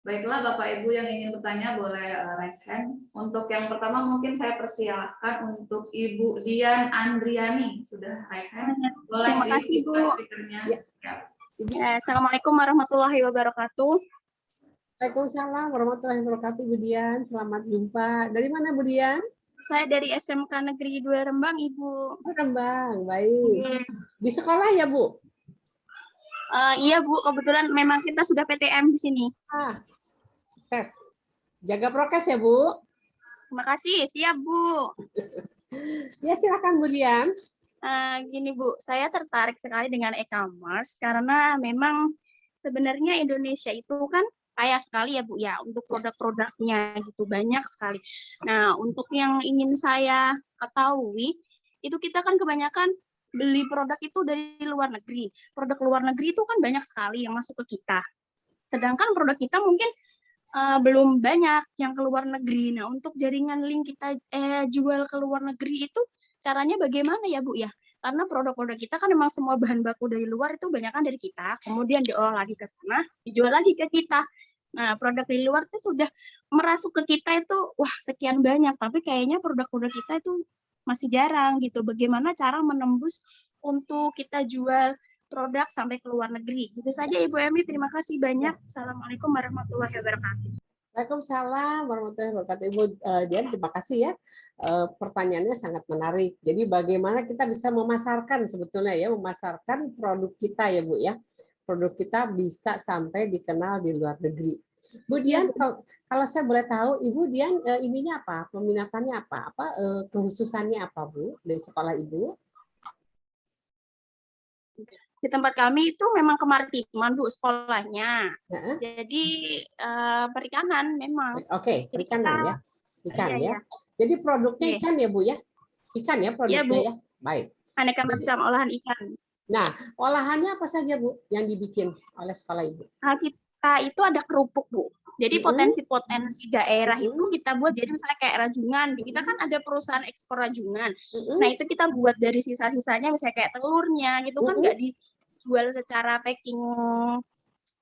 Baiklah Bapak Ibu yang ingin bertanya boleh raise hand. Untuk yang pertama mungkin saya persilahkan untuk Ibu Dian Andriani sudah raise hand. Boleh Terima kasih, Bu. speakernya. Ya. Assalamualaikum warahmatullahi wabarakatuh. Waalaikumsalam warahmatullahi wabarakatuh, Bu Dian. Selamat jumpa. Dari mana, Bu Dian? Saya dari SMK Negeri 2 Rembang, Ibu. Oh, Rembang, baik. Di sekolah ya, Bu? Iya, Bu. Kebetulan memang kita sudah PTM di sini. Sukses. Jaga prokes ya, Bu. Terima kasih. Siap, Bu. Ya, silakan, Bu Dian. Gini, Bu. Saya tertarik sekali dengan e-commerce karena memang sebenarnya Indonesia itu kan kaya sekali ya, Bu, ya, untuk produk-produknya gitu, banyak sekali. Nah, untuk yang ingin saya ketahui, itu kita kan kebanyakan beli produk itu dari luar negeri. Produk luar negeri itu kan banyak sekali yang masuk ke kita. Sedangkan produk kita mungkin belum banyak yang ke luar negeri. Nah, untuk jaringan link kita jual ke luar negeri itu caranya bagaimana ya, Bu, ya? Karena produk-produk kita kan memang semua bahan baku dari luar itu banyak kan dari kita, kemudian diolah lagi ke sana, dijual lagi ke kita. Nah, produk dari luar itu sudah merasuk ke kita itu, wah, sekian banyak. Tapi kayaknya produk-produk kita itu masih jarang gitu. Bagaimana cara menembus untuk kita jual produk sampai ke luar negeri. Itu saja Ibu Emi, terima kasih banyak. Assalamualaikum warahmatullahi wabarakatuh. Waalaikumsalam warahmatullahi wabarakatuh. Ibu Dian, terima kasih ya. Pertanyaannya sangat menarik. Jadi bagaimana kita bisa memasarkan sebetulnya ya, memasarkan produk kita ya, Bu ya. Produk kita bisa sampai dikenal di luar negeri. Bu Dian, kalau saya boleh tahu, Ibu Dian ininya apa? Peminatannya apa? Kehususannya apa, Bu, dari sekolah Ibu? Di tempat kami itu memang kemaritiman, Bu, sekolahnya. Nah. Jadi perikanan memang. Oke, perikanan ya. Ikan iya, ya. Jadi produknya Iya. ikan ya, Bu ya? Ikan ya produknya Bu. ya? Baik. Aneka macam olahan ikan. Nah, olahannya apa saja, Bu, yang dibikin oleh sekolah Ibu? Nah, kita itu ada kerupuk, Bu. Jadi potensi-potensi daerah itu kita buat, jadi misalnya kayak rajungan. Kita kan ada perusahaan ekspor rajungan. Nah, itu kita buat dari sisa-sisanya, misalnya kayak telurnya, gitu kan nggak dijual secara packing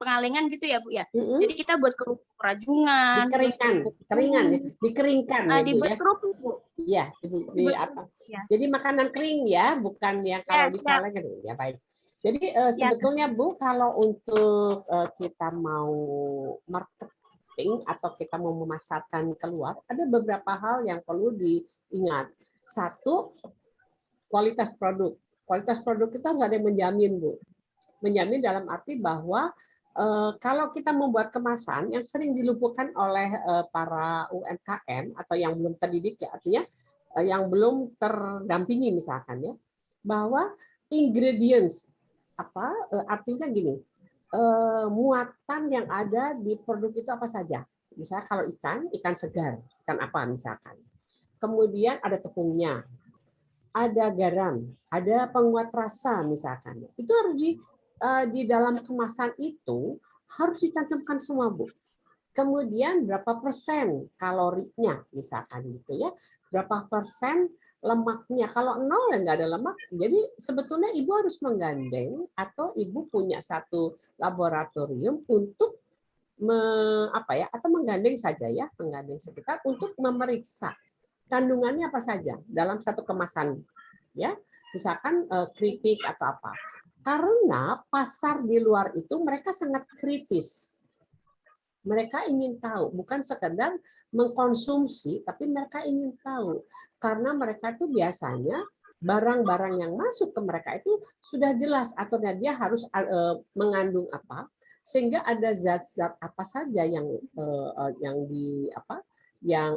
pengalengan gitu ya, Bu ya. Jadi kita buat kerupuk rajungan. Dikeringkan ya, Bu dibuat ya. kerupuk, Bu. Iya, Ya. Jadi makanan kering ya, bukan yang kalau dikaleng ya, baik. Jadi sebetulnya Bu, kalau untuk kita mau marketing atau kita mau memasarkan keluar, ada beberapa hal yang perlu diingat. Satu, kualitas produk. Kualitas produk kita harus ada yang menjamin, Bu. Menjamin dalam arti bahwa kalau kita membuat kemasan yang sering dilumpuhkan oleh para UMKM atau yang belum terdidik ya, artinya yang belum terdampingi misalkan ya, bahwa ingredients artinya gini, muatan yang ada di produk itu apa saja. Misalnya kalau ikan segar, ikan apa misalkan. Kemudian ada tepungnya, ada garam, ada penguat rasa misalkan. Itu harus di dalam kemasan itu harus dicantumkan semua, Bu. kemudian berapa persen kalorinya misalkan gitu ya, berapa persen lemaknya. Kalau nol ya nggak ada lemak. Jadi sebetulnya ibu harus menggandeng atau ibu punya satu laboratorium untuk atau menggandeng saja ya, menggandeng sekitar untuk memeriksa kandungannya apa saja dalam satu kemasan ya, misalkan keripik atau apa. Karena pasar di luar itu mereka sangat kritis. Mereka ingin tahu, bukan sekedar mengkonsumsi, tapi mereka ingin tahu. Karena mereka itu biasanya barang-barang yang masuk ke mereka itu sudah jelas aturnya, dia harus mengandung apa, sehingga ada zat-zat apa saja yang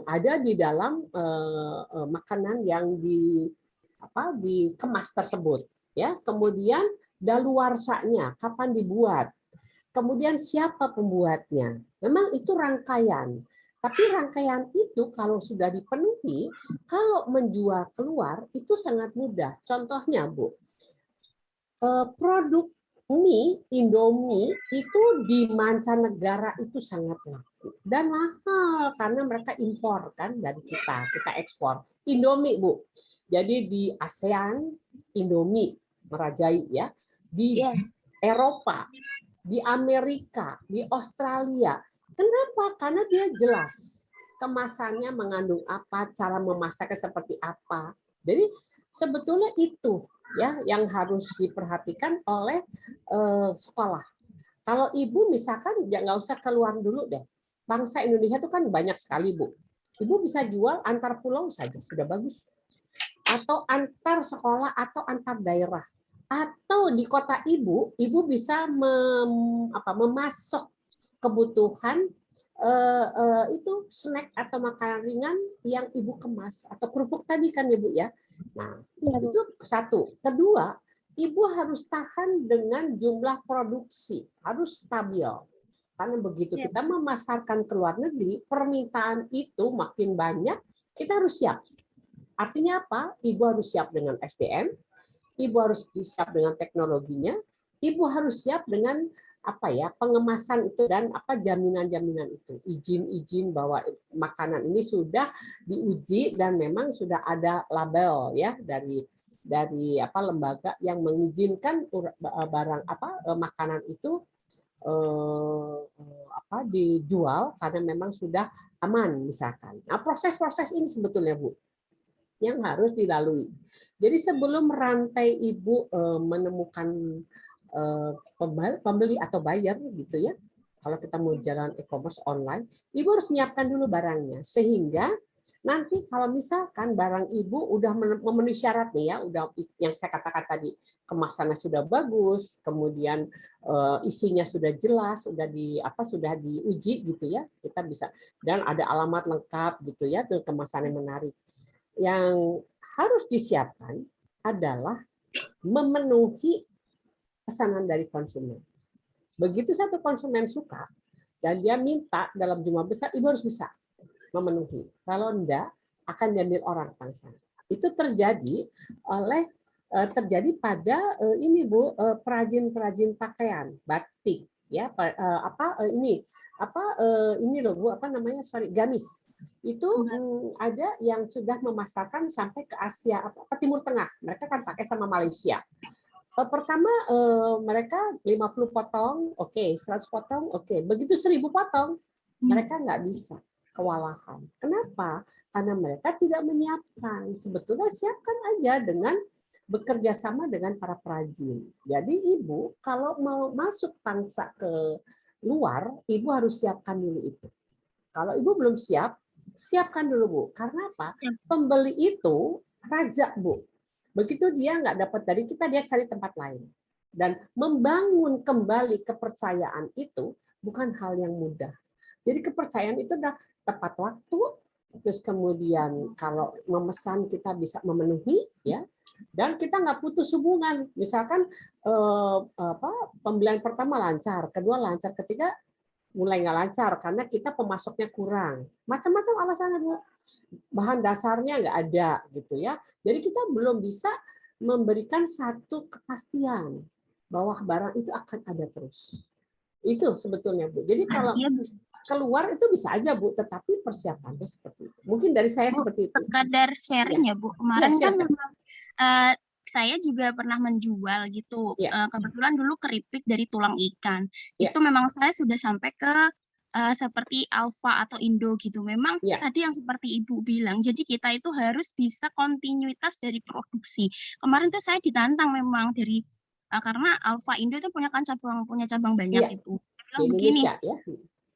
ada di dalam makanan yang dikemas tersebut, ya. Kemudian daluarsanya, kapan dibuat, kemudian siapa pembuatnya. Memang itu rangkaian. Tapi rangkaian itu kalau sudah dipenuhi, kalau menjual keluar itu sangat mudah. Contohnya, Bu, produk mie, Indomie itu di mancanegara itu sangat laku dan mahal karena mereka impor kan dari kita ekspor. Indomie, Bu. Jadi di ASEAN Indomie merajai ya, di Eropa, di Amerika, di Australia. Kenapa? Karena dia jelas kemasannya mengandung apa, cara memasaknya seperti apa. Jadi sebetulnya itu ya yang harus diperhatikan oleh sekolah. Kalau ibu misalkan ya nggak usah keluar dulu deh. Bangsa Indonesia itu kan banyak sekali, Bu. Ibu bisa jual antar pulau saja sudah bagus. Atau antar sekolah atau antar daerah. Atau di kota ibu bisa memasok kebutuhan itu snack atau makanan ringan yang ibu kemas atau kerupuk tadi kan ibu ya. Nah itu satu. Kedua, ibu harus tahan dengan jumlah produksi, harus stabil. Karena begitu kita memasarkan ke luar negeri, permintaan itu makin banyak, kita harus siap. Artinya apa? Ibu harus siap dengan SDM, ibu harus siap dengan teknologinya, ibu harus siap dengan pengemasan itu dan jaminan-jaminan itu, izin-izin bahwa makanan ini sudah diuji dan memang sudah ada label ya dari lembaga yang mengizinkan barang makanan itu dijual karena memang sudah aman misalkan. Nah, proses-proses ini sebetulnya, Bu, yang harus dilalui. Jadi sebelum rantai ibu menemukan pembeli atau buyer gitu ya, kalau kita mau jalan e-commerce online, ibu harus menyiapkan dulu barangnya sehingga nanti kalau misalkan barang ibu udah memenuhi syarat nih ya, udah yang saya katakan tadi, kemasannya sudah bagus, kemudian isinya sudah jelas, sudah diuji gitu ya, kita bisa, dan ada alamat lengkap gitu ya, dan kemasannya menarik. Yang harus disiapkan adalah memenuhi pesanan dari konsumen. Begitu satu konsumen suka dan dia minta dalam jumlah besar, ibu harus bisa memenuhi. Kalau enggak, akan diambil orang bangsa. Itu terjadi pada ini, Bu, perajin-perajin pakaian batik ya, ini loh, Bu, gamis. Itu ada yang sudah memasarkan sampai ke Asia Timur Tengah. Mereka kan pakai sama Malaysia. Pertama mereka 50 potong, oke, 100 potong, oke. Begitu 1000 potong, mereka nggak bisa, kewalahan. Kenapa? Karena mereka tidak menyiapkan. Sebetulnya siapkan aja dengan bekerja sama dengan para perajin. Jadi ibu kalau mau masuk pangsa ke luar, ibu harus siapkan dulu itu. Kalau ibu belum siap, siapkan dulu, Bu. Karena apa? Pembeli itu raja, Bu. Begitu dia nggak dapat dari kita, dia cari tempat lain. Dan membangun kembali kepercayaan itu bukan hal yang mudah. Jadi kepercayaan itu udah tepat waktu, terus kemudian kalau memesan kita bisa memenuhi, ya, dan kita nggak putus hubungan. Misalkan pembelian pertama lancar, kedua lancar, ketiga mulai nggak lancar karena kita pemasoknya kurang. Macam-macam alasannya, Bu. Bahan dasarnya nggak ada gitu ya. Jadi kita belum bisa memberikan satu kepastian bahwa barang itu akan ada terus. Itu sebetulnya, Bu. Jadi kalau keluar itu bisa aja Bu, tetapi persiapannya seperti itu. Mungkin dari saya Bu, seperti itu. sekadar sharing ya Bu. Kemarin kan silakan. memang saya juga pernah menjual gitu. Ya. Kebetulan dulu keripik dari tulang ikan. Ya. Itu memang saya sudah sampai ke seperti Alfa atau Indo gitu. Memang Ya. tadi yang seperti Ibu bilang, jadi kita itu harus bisa kontinuitas dari produksi. Kemarin tuh saya ditantang memang dari karena Alfa Indo itu punya cabang banyak Iya. itu. Dia Di bilang begini, Indonesia ya.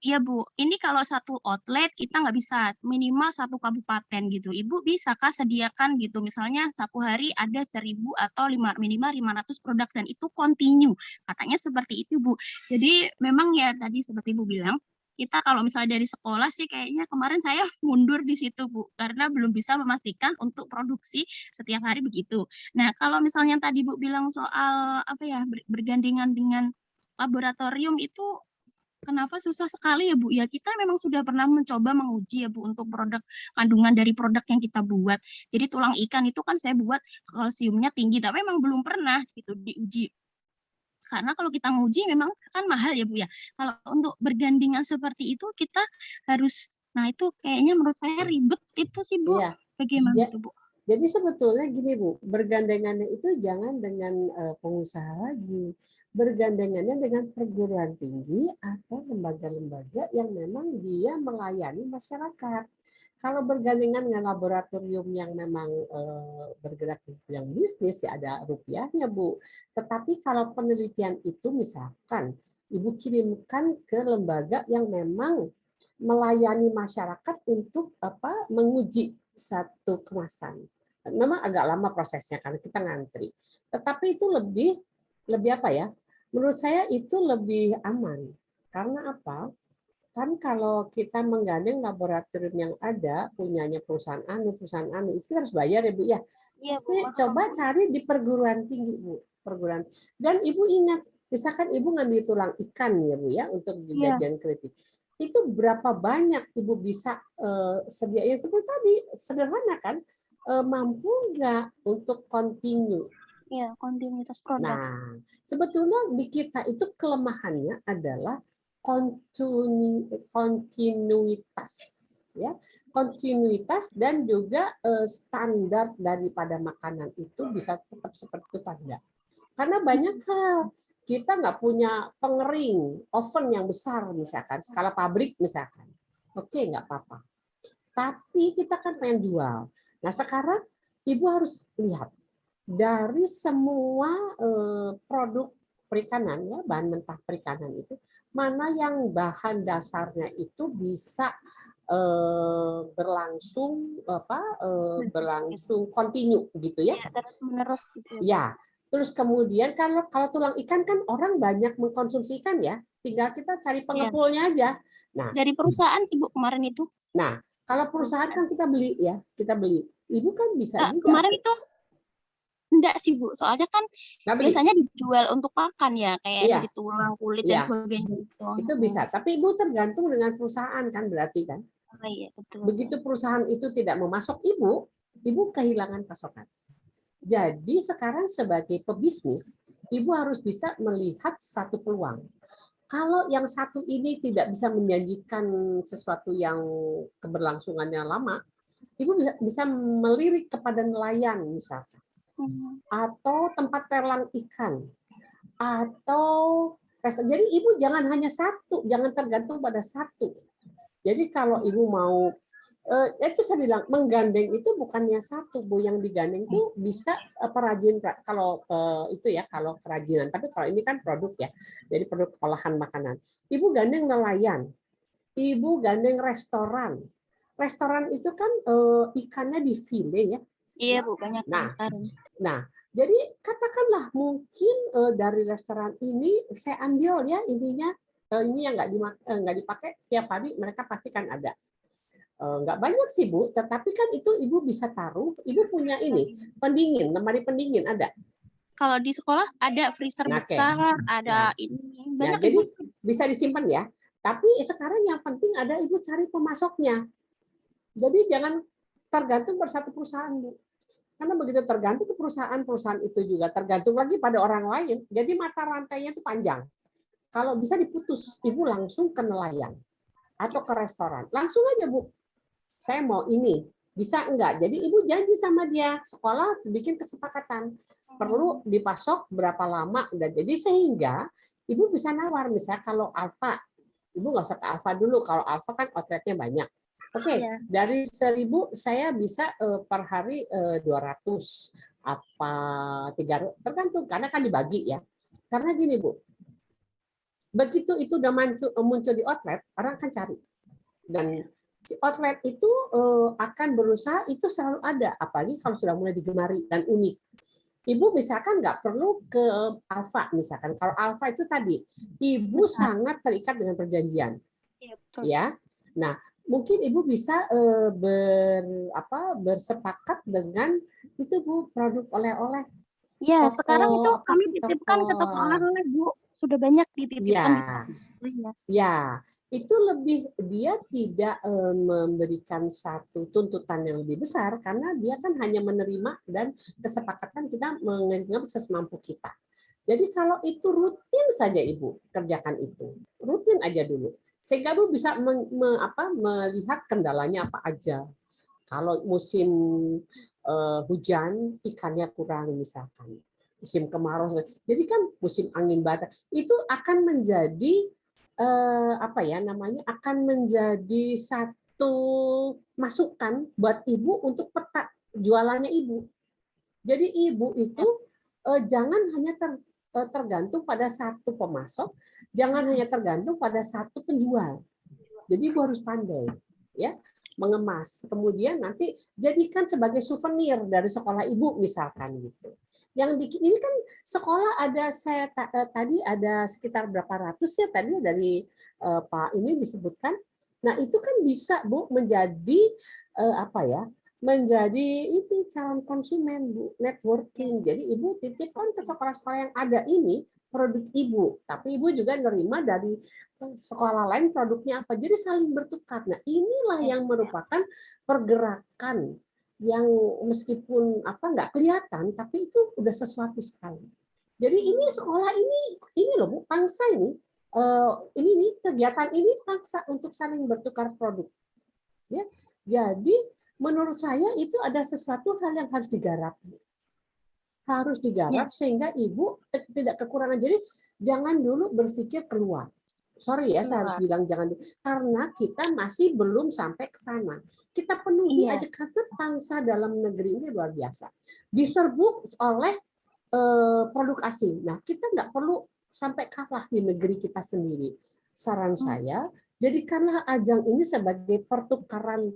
iya Bu, ini kalau satu outlet kita nggak bisa, minimal satu kabupaten gitu. Ibu bisakah sediakan gitu, misalnya satu hari ada 1.000 atau minimal 500 produk dan itu continue. Katanya seperti itu Bu. Jadi memang ya tadi seperti Ibu bilang, kita kalau misalnya dari sekolah sih kayaknya kemarin saya mundur di situ Bu, karena belum bisa memastikan untuk produksi setiap hari begitu. Nah kalau misalnya tadi Bu bilang soal apa ya bergandengan dengan laboratorium itu kenapa susah sekali ya Bu? Ya kita memang sudah pernah mencoba menguji ya Bu untuk produk kandungan dari produk yang kita buat. Jadi tulang ikan itu kan saya buat kalsiumnya tinggi, tapi memang belum pernah gitu diuji. Karena kalau kita nguji memang kan mahal ya Bu ya. Kalau untuk bergandengan seperti itu kita harus, nah itu kayaknya menurut saya ribet itu sih Bu. Iya. Bagaimana Ya. itu Bu? Jadi sebetulnya gini Bu, bergandengannya itu jangan dengan pengusaha lagi, bergandengannya dengan perguruan tinggi atau lembaga-lembaga yang memang dia melayani masyarakat. Kalau bergandengan dengan laboratorium yang memang bergerak di bidang bisnis, ya ada rupiahnya Bu. Tetapi kalau penelitian itu misalkan Ibu kirimkan ke lembaga yang memang melayani masyarakat untuk menguji satu kemasan. Memang agak lama prosesnya karena kita ngantri. Tetapi itu lebih apa ya? Menurut saya itu lebih aman. Karena apa? Kan kalau kita menggandeng laboratorium yang ada, punyanya perusahaan anu, itu harus bayar ya Bu ya. Iya Bu. Tapi coba cari di perguruan tinggi Bu, perguruan. Dan Ibu ingat, misalkan Ibu ngambil tulang ikan ya Bu ya untuk jajan keripik. Itu berapa banyak Ibu bisa sediain seperti tadi, sederhana kan? Mampu nggak untuk continue? Iya, kontinuitas produk. Nah, sebetulnya di kita itu kelemahannya adalah kontinuitas, ya, kontinuitas dan juga standar daripada makanan itu bisa tetap seperti itu apa enggak? Karena banyak hal kita nggak punya pengering oven yang besar misalkan skala pabrik misalkan, oke nggak apa-apa. Tapi kita kan pengen jual. Nah sekarang Ibu harus lihat dari semua produk perikanan ya bahan mentah perikanan itu mana yang bahan dasarnya itu bisa berlangsung berlangsung kontinu gitu ya. Terus menerus gitu. Ya. Terus kemudian kalau tulang ikan kan orang banyak mengkonsumsi ikan ya, tinggal kita cari pengepulnya aja. Nah, dari perusahaan sih Bu kemarin itu. Nah, kalau perusahaan kan kita beli ya, kita beli. Ibu kan bisa juga. Kemarin itu enggak sih Bu, soalnya kan biasanya dijual untuk pakan ya, kayak dari tulang, kulit dan sebagainya gitu. Itu bisa, tapi Ibu tergantung dengan perusahaan kan berarti kan. Oh, iya, betul. Begitu perusahaan itu tidak memasok Ibu kehilangan pasokan. Jadi sekarang sebagai pebisnis, Ibu harus bisa melihat satu peluang. Kalau yang satu ini tidak bisa menjanjikan sesuatu yang keberlangsungannya lama, Ibu bisa melirik kepada nelayan misalkan, atau tempat perlang ikan, atau jadi Ibu jangan hanya satu, jangan tergantung pada satu. Jadi kalau Ibu mau itu saya bilang menggandeng itu bukannya satu Bu, yang digandeng itu bisa perajin kalau itu ya kalau kerajinan, tapi kalau ini kan produk ya, jadi produk olahan makanan. Ibu gandeng nelayan, Ibu gandeng restoran. Restoran itu kan ikannya di file ya. Iya Bu, banyak. Nah, jadi katakanlah mungkin dari restoran ini saya ambil ya ininya ini yang nggak dipakai tiap hari mereka pasti kan ada. Nggak banyak sih Bu, tetapi kan itu Ibu bisa taruh. Ibu punya ini pendingin, lemari pendingin ada. Kalau di sekolah ada freezer besar, ada ini banyak. Jadi bisa disimpan ya. Tapi sekarang yang penting ada Ibu cari pemasoknya. Jadi jangan tergantung pada satu perusahaan Bu. Karena begitu tergantung ke perusahaan itu juga tergantung lagi pada orang lain. Jadi mata rantainya itu panjang. Kalau bisa diputus, Ibu langsung ke nelayan. atau ke restoran. Langsung aja, Bu. Saya mau ini. Bisa enggak? Jadi Ibu janji sama dia, sekolah bikin kesepakatan. Perlu dipasok berapa lama. Dan jadi sehingga Ibu bisa nawar. Misalnya kalau Alfa, Ibu nggak usah ke Alfa dulu. Kalau Alfa kan outletnya banyak. Oke, Iya. dari 1.000 saya bisa per hari 200 apa 300 tergantung karena kan dibagi ya. Karena gini Bu, begitu itu udah muncul di outlet, orang akan cari. Dan si outlet itu akan berusaha itu selalu ada, apalagi kalau sudah mulai digemari dan unik. Ibu misalkan nggak perlu ke Alfa misalkan. Kalau Alfa itu tadi, Ibu sangat terikat dengan perjanjian. Iya, betul. Ya. Nah, mungkin Ibu bisa bersepakat dengan itu Bu, produk oleh-oleh. Iya, Toko, sekarang itu apa kami sih, titipkan ke toko toko. oleh-oleh, Bu. Sudah banyak dititipkan Ya. di toko. Iya. Ya, itu lebih dia tidak memberikan satu tuntutan yang lebih besar karena dia kan hanya menerima dan kesepakatan kita mengenai sesemampu kita. Jadi kalau itu rutin saja Ibu kerjakan itu, rutin aja dulu. Sehingga Ibu bisa melihat kendalanya apa aja. Kalau musim hujan ikannya kurang misalkan, musim kemarau, jadi kan musim angin batang itu akan menjadi akan menjadi satu masukan buat Ibu untuk peta jualannya Ibu. Jadi Ibu itu jangan hanya tergantung pada satu pemasok, jangan hanya tergantung pada satu penjual. Jadi Ibu harus pandai ya mengemas. Kemudian nanti jadikan sebagai souvenir dari sekolah Ibu misalkan gitu. Yang ini kan sekolah ada tadi ada sekitar berapa ratus ya tadi dari Pak ini disebutkan. Nah, itu kan bisa Bu menjadi menjadi itu calon konsumen Bu, networking. Jadi Ibu titipkan ke sekolah-sekolah yang ada ini produk Ibu, tapi Ibu juga nerima dari sekolah lain produknya apa. Jadi saling bertukar. Nah, inilah yang merupakan pergerakan yang meskipun nggak kelihatan, tapi itu udah sesuatu sekali. Jadi ini sekolah ini loh Bu, pangsa ini nih kegiatan ini pangsa untuk saling bertukar produk. Ya, jadi menurut saya itu ada sesuatu hal yang harus digarap. Harus digarap sehingga Ibu tidak kekurangan. Jadi jangan dulu berpikir keluar. Sorry ya, saya harus bilang jangan karena kita masih belum sampai ke sana. Kita penuhi aja karena bangsa dalam negeri ini luar biasa. Diserbu oleh produk asing. Nah, kita nggak perlu sampai kalah di negeri kita sendiri. Saran saya, jadikanlah ajang ini sebagai pertukaran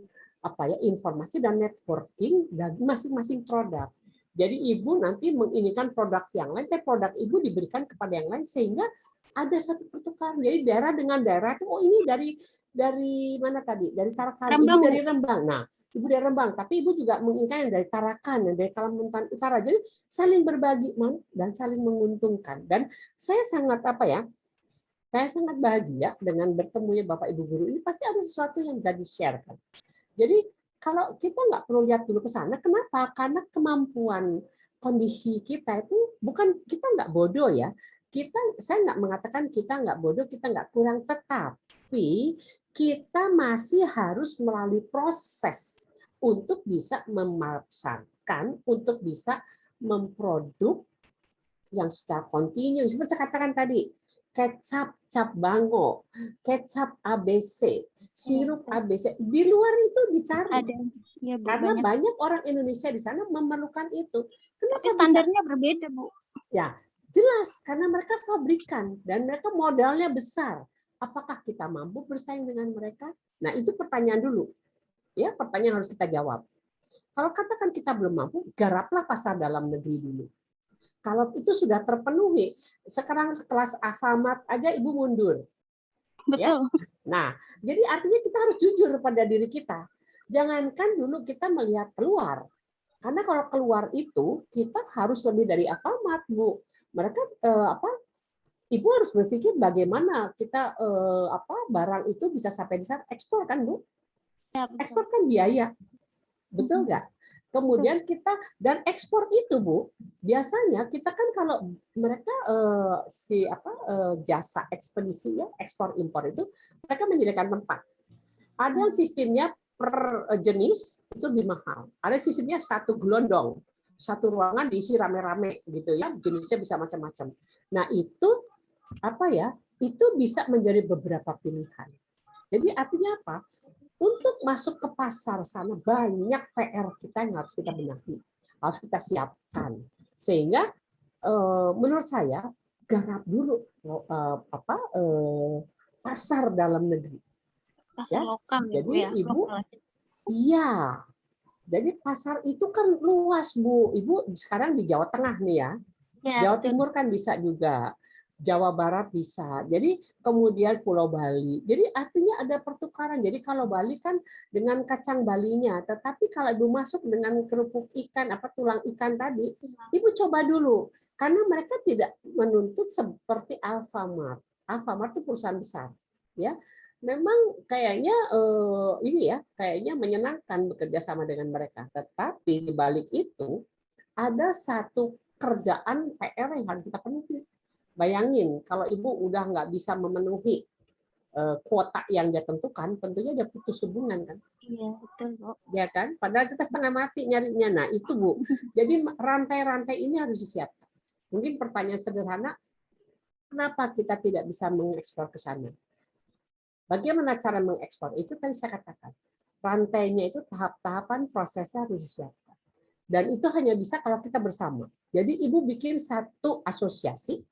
informasi dan networking dan masing-masing produk. Jadi Ibu nanti menginikan produk yang lain, tapi produk Ibu diberikan kepada yang lain sehingga ada satu pertukaran. Jadi daerah dengan daerah itu, oh ini dari mana tadi? Dari Tarakan, Ibu dari Rembang. Nah, Ibu dari Rembang, tapi Ibu juga menginginkan yang dari Tarakan, yang dari Kalimantan Utara. Jadi saling berbagi dan saling menguntungkan. Dan saya sangat saya sangat bahagia dengan bertemunya Bapak Ibu guru ini. Pasti ada sesuatu yang bisa di-share kan. Jadi kalau kita nggak perlu lihat dulu ke sana, kenapa? Karena kemampuan kondisi kita itu bukan kita nggak bodoh ya. Saya nggak mengatakan kita nggak bodoh, kita nggak kurang, tetapi kita masih harus melalui proses untuk bisa memasarkan, untuk bisa memproduk yang secara kontinu. Seperti saya katakan tadi, kecap cap bango, kecap ABC, sirup ABC. Di luar itu dicari. Ada. Ya, Bu, karena banyak orang Indonesia di sana memerlukan itu. Kenapa tapi standarnya berbeda, Bu. Ya, jelas karena mereka pabrikan dan mereka modalnya besar. Apakah kita mampu bersaing dengan mereka? Nah, itu pertanyaan dulu. Ya, pertanyaan harus kita jawab. Kalau katakan kita belum mampu, garaplah pasar dalam negeri dulu. Kalau itu sudah terpenuhi, sekarang kelas Alfamart aja Ibu mundur. Betul. Ya? Nah, jadi artinya kita harus jujur pada diri kita. Jangankan dulu kita melihat keluar. Karena kalau keluar itu, kita harus lebih dari Alfamart, Bu. Mereka Ibu harus berpikir bagaimana kita barang itu bisa sampai di sana. Ekspor kan, Bu? Ya, betul. Ekspor kan biaya. Betul nggak? Kemudian kita dan ekspor itu Bu, biasanya kita kan kalau mereka jasa ekspedisi ya, ekspor impor itu mereka menyediakan tempat. Ada yang sistemnya per jenis itu lebih mahal. Ada sistemnya satu gelondong, satu ruangan diisi rame-rame gitu ya, jenisnya bisa macam-macam. Nah itu apa ya? Itu bisa menjadi beberapa pilihan. Jadi artinya apa? Untuk masuk ke pasar sana banyak PR kita yang harus kita benahi, harus kita siapkan. Sehingga menurut saya garap dulu pasar dalam negeri. Pasar lokal ya, Bu, Jadi ya. Ibu, Lokal. iya. Jadi pasar itu kan luas Bu. Ibu sekarang di Jawa Tengah nih ya. Ya, Jawa betul. Timur kan bisa juga. Jawa Barat bisa. Jadi kemudian Pulau Bali. Jadi artinya ada pertukaran. Jadi kalau Bali kan dengan kacang Balinya, tetapi kalau Ibu masuk dengan kerupuk ikan, tulang ikan tadi, Ibu coba dulu. Karena mereka tidak menuntut seperti Alfamart. Alfamart itu perusahaan besar, ya. Memang kayaknya kayaknya menyenangkan bekerja sama dengan mereka. Tetapi di balik itu ada satu kerjaan PR yang harus kita penuhi. Bayangin kalau Ibu udah nggak bisa memenuhi kuota yang dia tentukan, tentunya dia putus hubungan kan. Iya, betul, Bu. Ya kan? Padahal kita setengah mati nyarinya. Nah, itu Bu. Jadi rantai-rantai ini harus disiapkan. Mungkin pertanyaan sederhana, kenapa kita tidak bisa mengekspor ke sana? Bagaimana cara mengekspor? Itu tadi saya katakan. Rantainya itu tahap-tahapan prosesnya harus disiapkan. Dan itu hanya bisa kalau kita bersama. Jadi Ibu bikin satu asosiasi,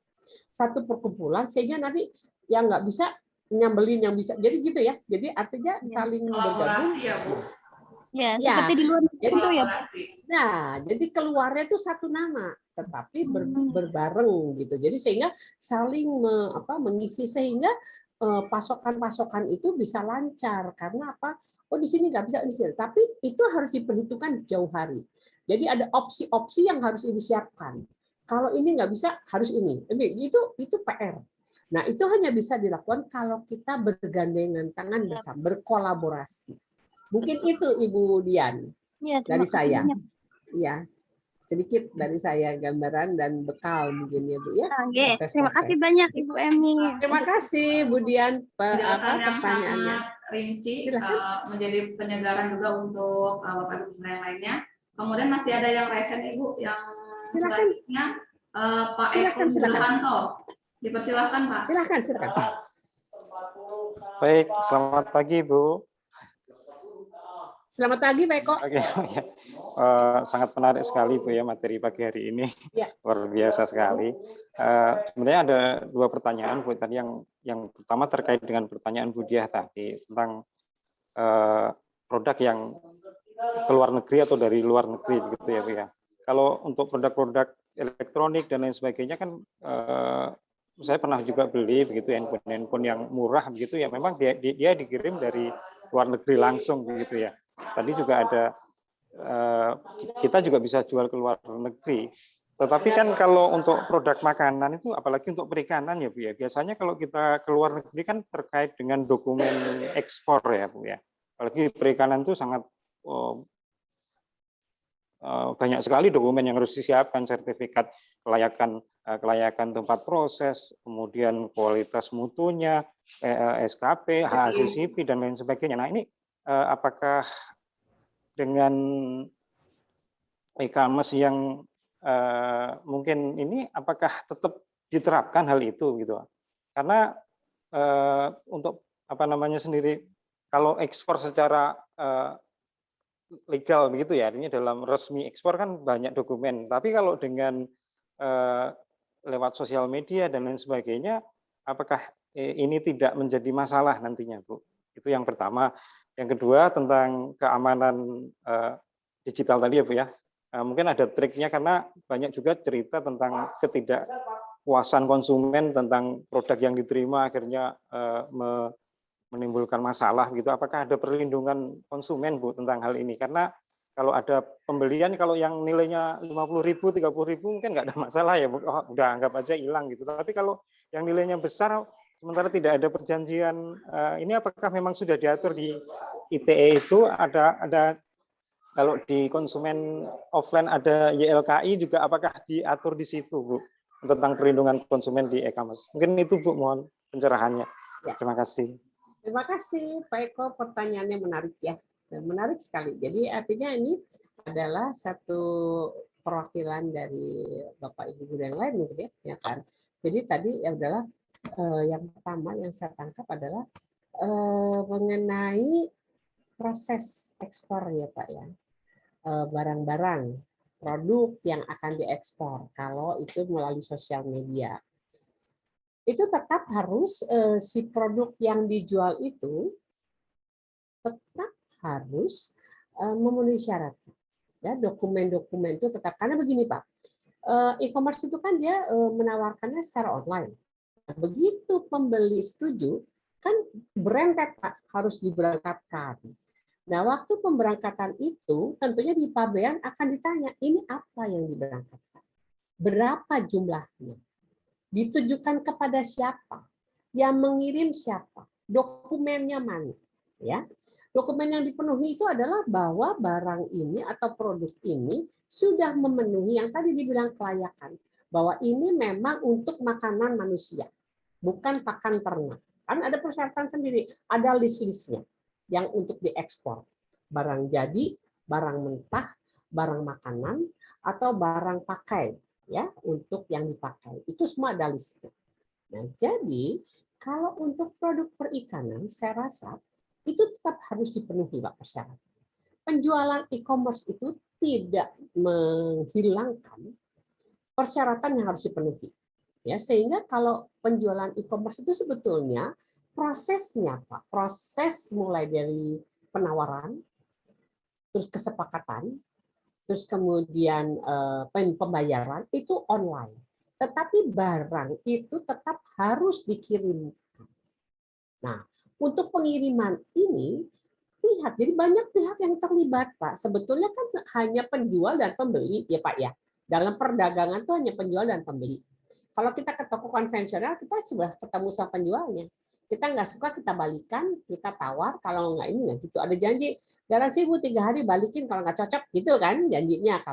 satu perkumpulan, sehingga nanti yang nggak bisa nyambelin yang bisa. Jadi gitu ya. Jadi artinya saling bergabung. Kolaborasi ya Bu. Ya, Ya, seperti di luar negeri jadi itu ya, Bu. Kolaborasi. Nah, jadi keluarnya itu satu nama, tetapi berbareng gitu. Jadi sehingga saling mengisi sehingga pasokan-pasokan itu bisa lancar karena apa? Oh di sini nggak bisa di sini. Tapi itu harus diperhitungkan jauh hari. Jadi ada opsi-opsi yang harus Ibu siapkan. Kalau ini nggak bisa harus ini. Itu PR. Nah itu hanya bisa dilakukan kalau kita bergandengan tangan bersama, berkolaborasi. Mungkin itu Ibu Dian Ya, dari terima kasih saya. banyak. Ya, sedikit dari saya gambaran dan bekal mungkin ya Bu ya. Oke, terima kasih banyak Ibu Emi. Terima kasih Bu Dian Penjelasan yang pertanyaannya. sangat rinci, Silakan. menjadi penyegaran juga untuk Bapak Ibu yang lainnya. Kemudian masih ada yang resen Ibu yang Silakan. selanjutnya Pak Silakan, Eko silakan. Burhanto. Dipersilakan Pak. Silakan. Baik, selamat pagi Bu. Selamat pagi Pak Eko. Oke, ya. Sangat menarik sekali Bu ya materi pagi hari ini. Ya. Luar biasa sekali. Sebenarnya ada dua pertanyaan Bu tadi yang pertama terkait dengan pertanyaan Bu Diah tadi tentang produk yang ke luar negeri atau dari luar negeri gitu ya Bu ya. Kalau untuk produk-produk elektronik dan lain sebagainya kan saya pernah juga beli begitu handphone yang murah begitu ya, memang dia dikirim dari luar negeri langsung begitu ya. Tadi juga ada kita juga bisa jual ke luar negeri. Tetapi kan kalau untuk produk makanan itu apalagi untuk perikanan ya Bu ya, biasanya kalau kita ke luar negeri kan terkait dengan dokumen ekspor ya Bu ya. Apalagi perikanan itu sangat banyak sekali dokumen yang harus disiapkan, sertifikat kelayakan tempat proses, kemudian kualitas mutunya, SKP, HACCP dan lain sebagainya. Nah ini apakah dengan e-commerce yang mungkin ini apakah tetap diterapkan hal itu gitu? Karena untuk sendiri kalau ekspor secara legal begitu ya, artinya dalam resmi ekspor kan banyak dokumen. Tapi kalau dengan lewat sosial media dan lain sebagainya, apakah ini tidak menjadi masalah nantinya, Bu? Itu yang pertama. Yang kedua tentang keamanan digital tadi ya, Bu ya. Mungkin ada triknya karena banyak juga cerita tentang ketidakpuasan konsumen tentang produk yang diterima akhirnya menimbulkan masalah gitu. Apakah ada perlindungan konsumen Bu tentang hal ini? Karena kalau ada pembelian kalau yang nilainya 50.000, 30.000 mungkin nggak ada masalah ya Bu. Oh, udah anggap aja hilang gitu. Tapi kalau yang nilainya besar sementara tidak ada perjanjian ini apakah memang sudah diatur di ITE itu ada Kalau di konsumen offline ada YLKI juga apakah diatur di situ, Bu, tentang perlindungan konsumen di e-commerce? Mungkin itu, Bu, mohon pencerahannya. Ya. Terima kasih. Terima kasih, Pak Eko. Pertanyaannya menarik ya, menarik sekali. Jadi artinya ini adalah satu perwakilan dari Bapak Ibu guru yang lain mungkin ya kan. Jadi tadi adalah yang pertama yang saya tangkap adalah mengenai proses ekspor ya Pak ya. Barang-barang, produk yang akan diekspor kalau itu melalui sosial media. Itu tetap harus si produk yang dijual itu tetap harus memenuhi syarat. Ya, dokumen-dokumen itu tetap, karena begini Pak, e-commerce itu kan dia menawarkannya secara online. Begitu pembeli setuju, kan berangkat Pak, harus diberangkatkan. Nah, waktu pemberangkatan itu tentunya di pabean akan ditanya, ini apa yang diberangkatkan? Berapa jumlahnya? Ditujukan kepada siapa? Yang mengirim siapa? Dokumennya mana? Ya. Dokumen yang dipenuhi itu adalah bahwa barang ini atau produk ini sudah memenuhi yang tadi dibilang kelayakan. Bahwa ini memang untuk makanan manusia, bukan pakan ternak. Kan ada persyaratan sendiri, ada list-listnya yang untuk diekspor. Barang jadi, barang mentah, barang makanan, atau barang pakai ya untuk yang dipakai. Itu semua ada listnya. Nah, jadi kalau untuk produk perikanan, saya rasa itu tetap harus dipenuhi Pak persyaratan. Penjualan e-commerce itu tidak menghilangkan persyaratan yang harus dipenuhi. Ya, sehingga kalau penjualan e-commerce itu sebetulnya prosesnya Pak, proses mulai dari penawaran, terus kesepakatan, terus kemudian pembayaran itu online. Tetapi barang itu tetap harus dikirimkan. Nah, untuk pengiriman ini pihak, jadi banyak pihak yang terlibat Pak. Sebetulnya kan hanya penjual dan pembeli ya Pak ya. Dalam perdagangan itu hanya penjual dan pembeli. Kalau kita ke toko konvensional, kita sudah ketemu sama penjualnya. Kita nggak suka, kita balikan, kita tawar. Kalau nggak ini, ya gitu. Ada janji, garansi Bu 3 hari balikin, kalau nggak cocok, gitu kan janjinya.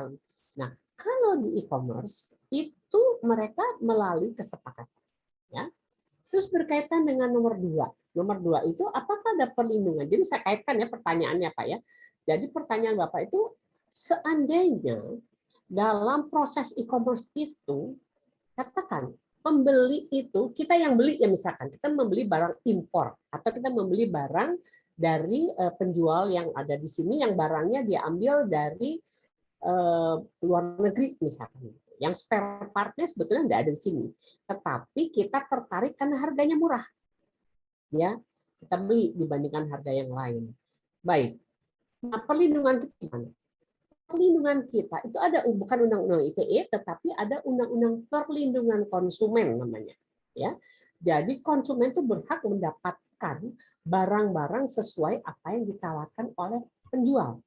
Nah, kalau di e-commerce, itu mereka melalui kesepakatan. Ya. Terus berkaitan dengan nomor 2. Nomor 2 itu, apakah ada perlindungan? Jadi saya kaitkan ya pertanyaannya Pak ya. Jadi pertanyaan Bapak itu, seandainya dalam proses e-commerce itu, katakan pembeli itu, kita yang beli ya misalkan, kita membeli barang impor atau kita membeli barang dari penjual yang ada di sini yang barangnya diambil dari luar negeri misalkan. Yang spare part-nya sebetulnya nggak ada di sini. Tetapi kita tertarik karena harganya murah. Ya, kita beli dibandingkan harga yang lain. Baik. Nah, perlindungan kita gimana? Perlindungan kita itu ada bukan undang-undang ITE tetapi ada undang-undang perlindungan konsumen namanya ya. Jadi konsumen itu berhak mendapatkan barang-barang sesuai apa yang ditawarkan oleh penjual.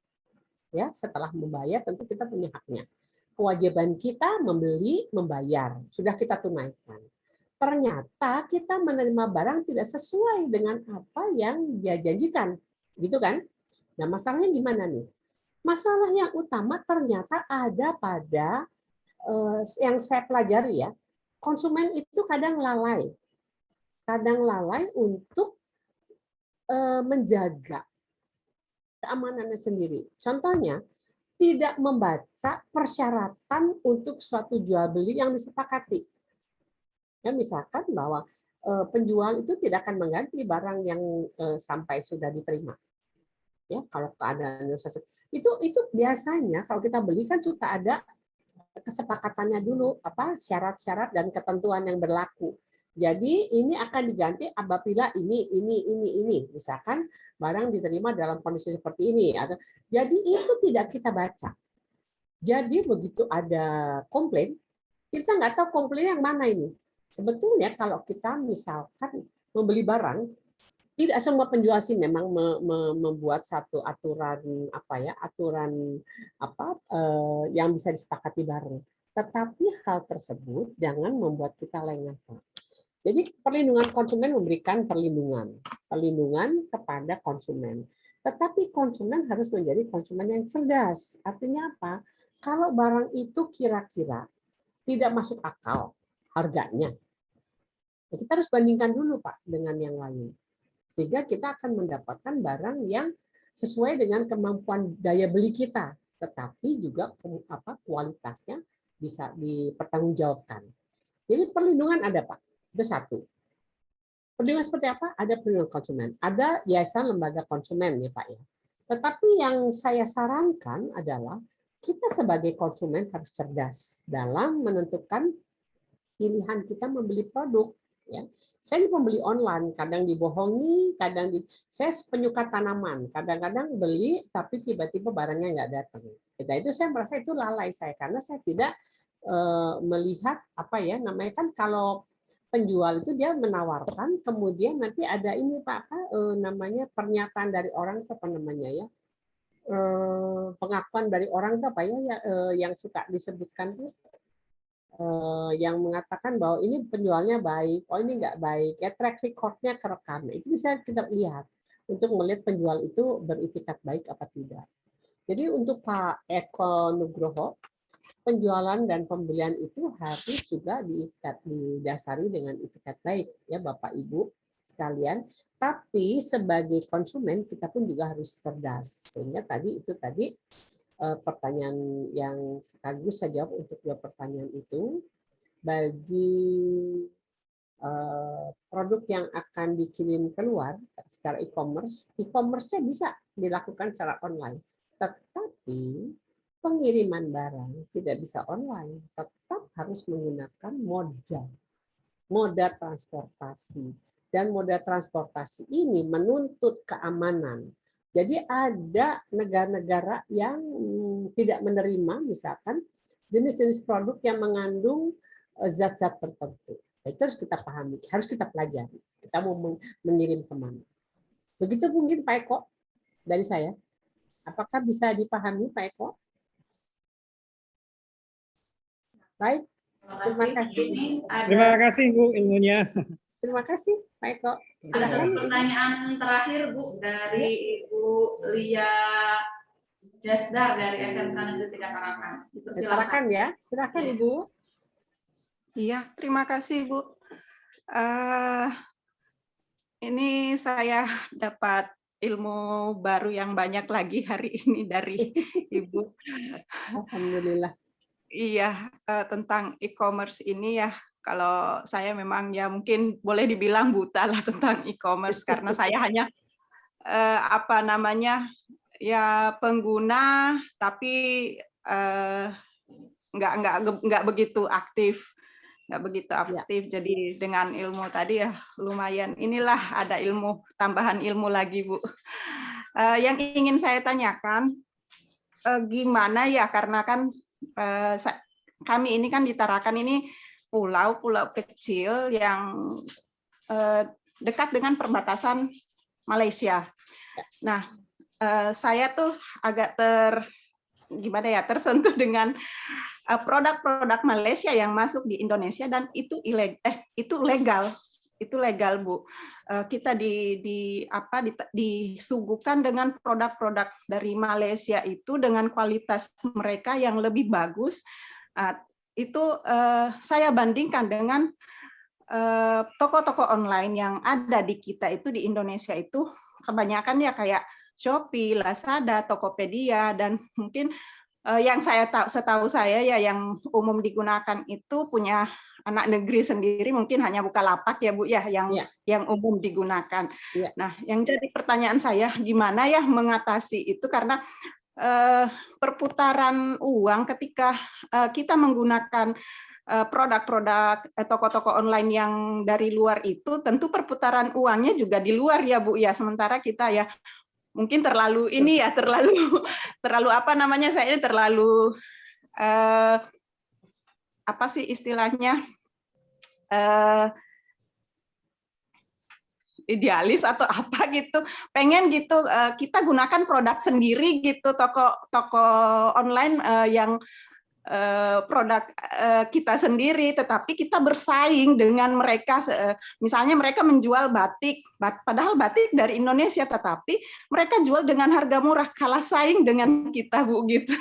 Ya, setelah membayar tentu kita punya haknya. Kewajiban kita membeli, membayar, sudah kita tunaikan. Ternyata kita menerima barang tidak sesuai dengan apa yang dia janjikan. Gitu kan? Nah, masalahnya gimana nih? Masalah yang utama ternyata ada pada yang saya pelajari ya, konsumen itu kadang lalai untuk menjaga keamanannya sendiri. Contohnya, tidak membaca persyaratan untuk suatu jual beli yang disepakati. Ya, misalkan bahwa penjual itu tidak akan mengganti barang yang sampai sudah diterima. Ya, kalau keadaannya itu biasanya kalau kita beli kan suka ada kesepakatannya dulu apa syarat-syarat dan ketentuan yang berlaku. Jadi ini akan diganti apabila ini misalkan barang diterima dalam kondisi seperti ini. Jadi itu tidak kita baca. Jadi begitu ada komplain, kita nggak tahu komplain yang mana ini. Sebetulnya kalau kita misalkan membeli barang, tidak semua penjual sih memang membuat satu aturan yang bisa disepakati bareng. Tetapi hal tersebut jangan membuat kita lengah. Jadi perlindungan konsumen memberikan perlindungan kepada konsumen. Tetapi konsumen harus menjadi konsumen yang cerdas. Artinya apa? Kalau barang itu kira-kira tidak masuk akal harganya, ya kita harus bandingkan dulu Pak dengan yang lain. Sehingga kita akan mendapatkan barang yang sesuai dengan kemampuan daya beli kita, tetapi juga kualitasnya bisa dipertanggungjawabkan. Jadi perlindungan ada Pak, itu satu. Perlindungan seperti apa? Ada perlindungan konsumen, ada yayasan lembaga konsumen ya Pak ya. Tetapi yang saya sarankan adalah kita sebagai konsumen harus cerdas dalam menentukan pilihan kita membeli produk. Ya, saya ini pembeli online, kadang dibohongi, saya penyuka tanaman, kadang-kadang beli tapi tiba-tiba barangnya nggak datang. Nah, itu saya merasa itu lalai saya karena saya tidak melihat apa ya namanya kan kalau penjual itu dia menawarkan, kemudian nanti ada ini Pak namanya pernyataan dari orang apa namanya ya pengakuan dari orang itu apa ya yang suka disebutkan tuh. Yang mengatakan bahwa ini penjualnya baik, oh ini nggak baik, ya track record-nya kerekam. Itu bisa kita lihat untuk melihat penjual itu beritikat baik apa tidak. Jadi untuk Pak Eko Nugroho, penjualan dan pembelian itu harus juga didasari dengan itikat baik, ya Bapak Ibu sekalian. Tapi sebagai konsumen kita pun juga harus cerdas. Sehingga tadi pertanyaan yang sekaligus saya jawab untuk dua pertanyaan itu. Bagi produk yang akan dikirim keluar secara e-commerce-nya bisa dilakukan secara online. Tetapi pengiriman barang tidak bisa online, tetap harus menggunakan moda transportasi. Dan moda transportasi ini menuntut keamanan. Jadi ada negara-negara yang tidak menerima misalkan jenis-jenis produk yang mengandung zat-zat tertentu. Itu harus kita pahami, harus kita pelajari. Kita mau mengirim kemana. Begitu mungkin Pak Eko dari saya. Apakah bisa dipahami Pak Eko? Baik, terima kasih. Terima kasih Bu ilmunya. Terima kasih Pak Eko. Ada satu pertanyaan terakhir Bu dari Ibu Lia Jasdar dari SMK Negeri 3 Tarakan. Silakan ya, silakan Ibu. Iya, terima kasih Bu. Ini saya dapat ilmu baru yang banyak lagi hari ini dari Ibu. Alhamdulillah. Iya, tentang e-commerce ini ya. Kalau saya memang ya mungkin boleh dibilang buta lah tentang e-commerce karena saya hanya ya pengguna tapi nggak begitu aktif. Jadi dengan ilmu tadi ya lumayan inilah ada tambahan ilmu lagi Bu. Yang ingin saya tanyakan gimana ya karena kan kami ini kan di Tarakan ini pulau kecil yang dekat dengan perbatasan Malaysia. Nah, saya tuh agak tersentuh dengan produk-produk Malaysia yang masuk di Indonesia dan itu legal. Itu legal, Bu. Kita disuguhkan dengan produk-produk dari Malaysia itu dengan kualitas mereka yang lebih bagus. Itu saya bandingkan dengan toko-toko online yang ada di kita itu di Indonesia itu kebanyakan ya kayak Shopee, Lazada, Tokopedia dan mungkin yang setahu saya ya yang umum digunakan itu punya anak negeri sendiri mungkin hanya Bukalapak ya Bu ya yang umum digunakan. Ya. Nah, yang jadi pertanyaan saya gimana ya mengatasi itu karena perputaran uang ketika kita menggunakan produk-produk toko-toko online yang dari luar itu tentu perputaran uangnya juga di luar ya Bu ya sementara kita ya mungkin terlalu apa namanya saya ini terlalu apa sih istilahnya idealis atau apa gitu pengen gitu kita gunakan produk sendiri gitu toko online yang produk kita sendiri, tetapi kita bersaing dengan mereka. Misalnya mereka menjual batik, padahal batik dari Indonesia, tetapi mereka jual dengan harga murah, kalah saing dengan kita, Bu, gitu.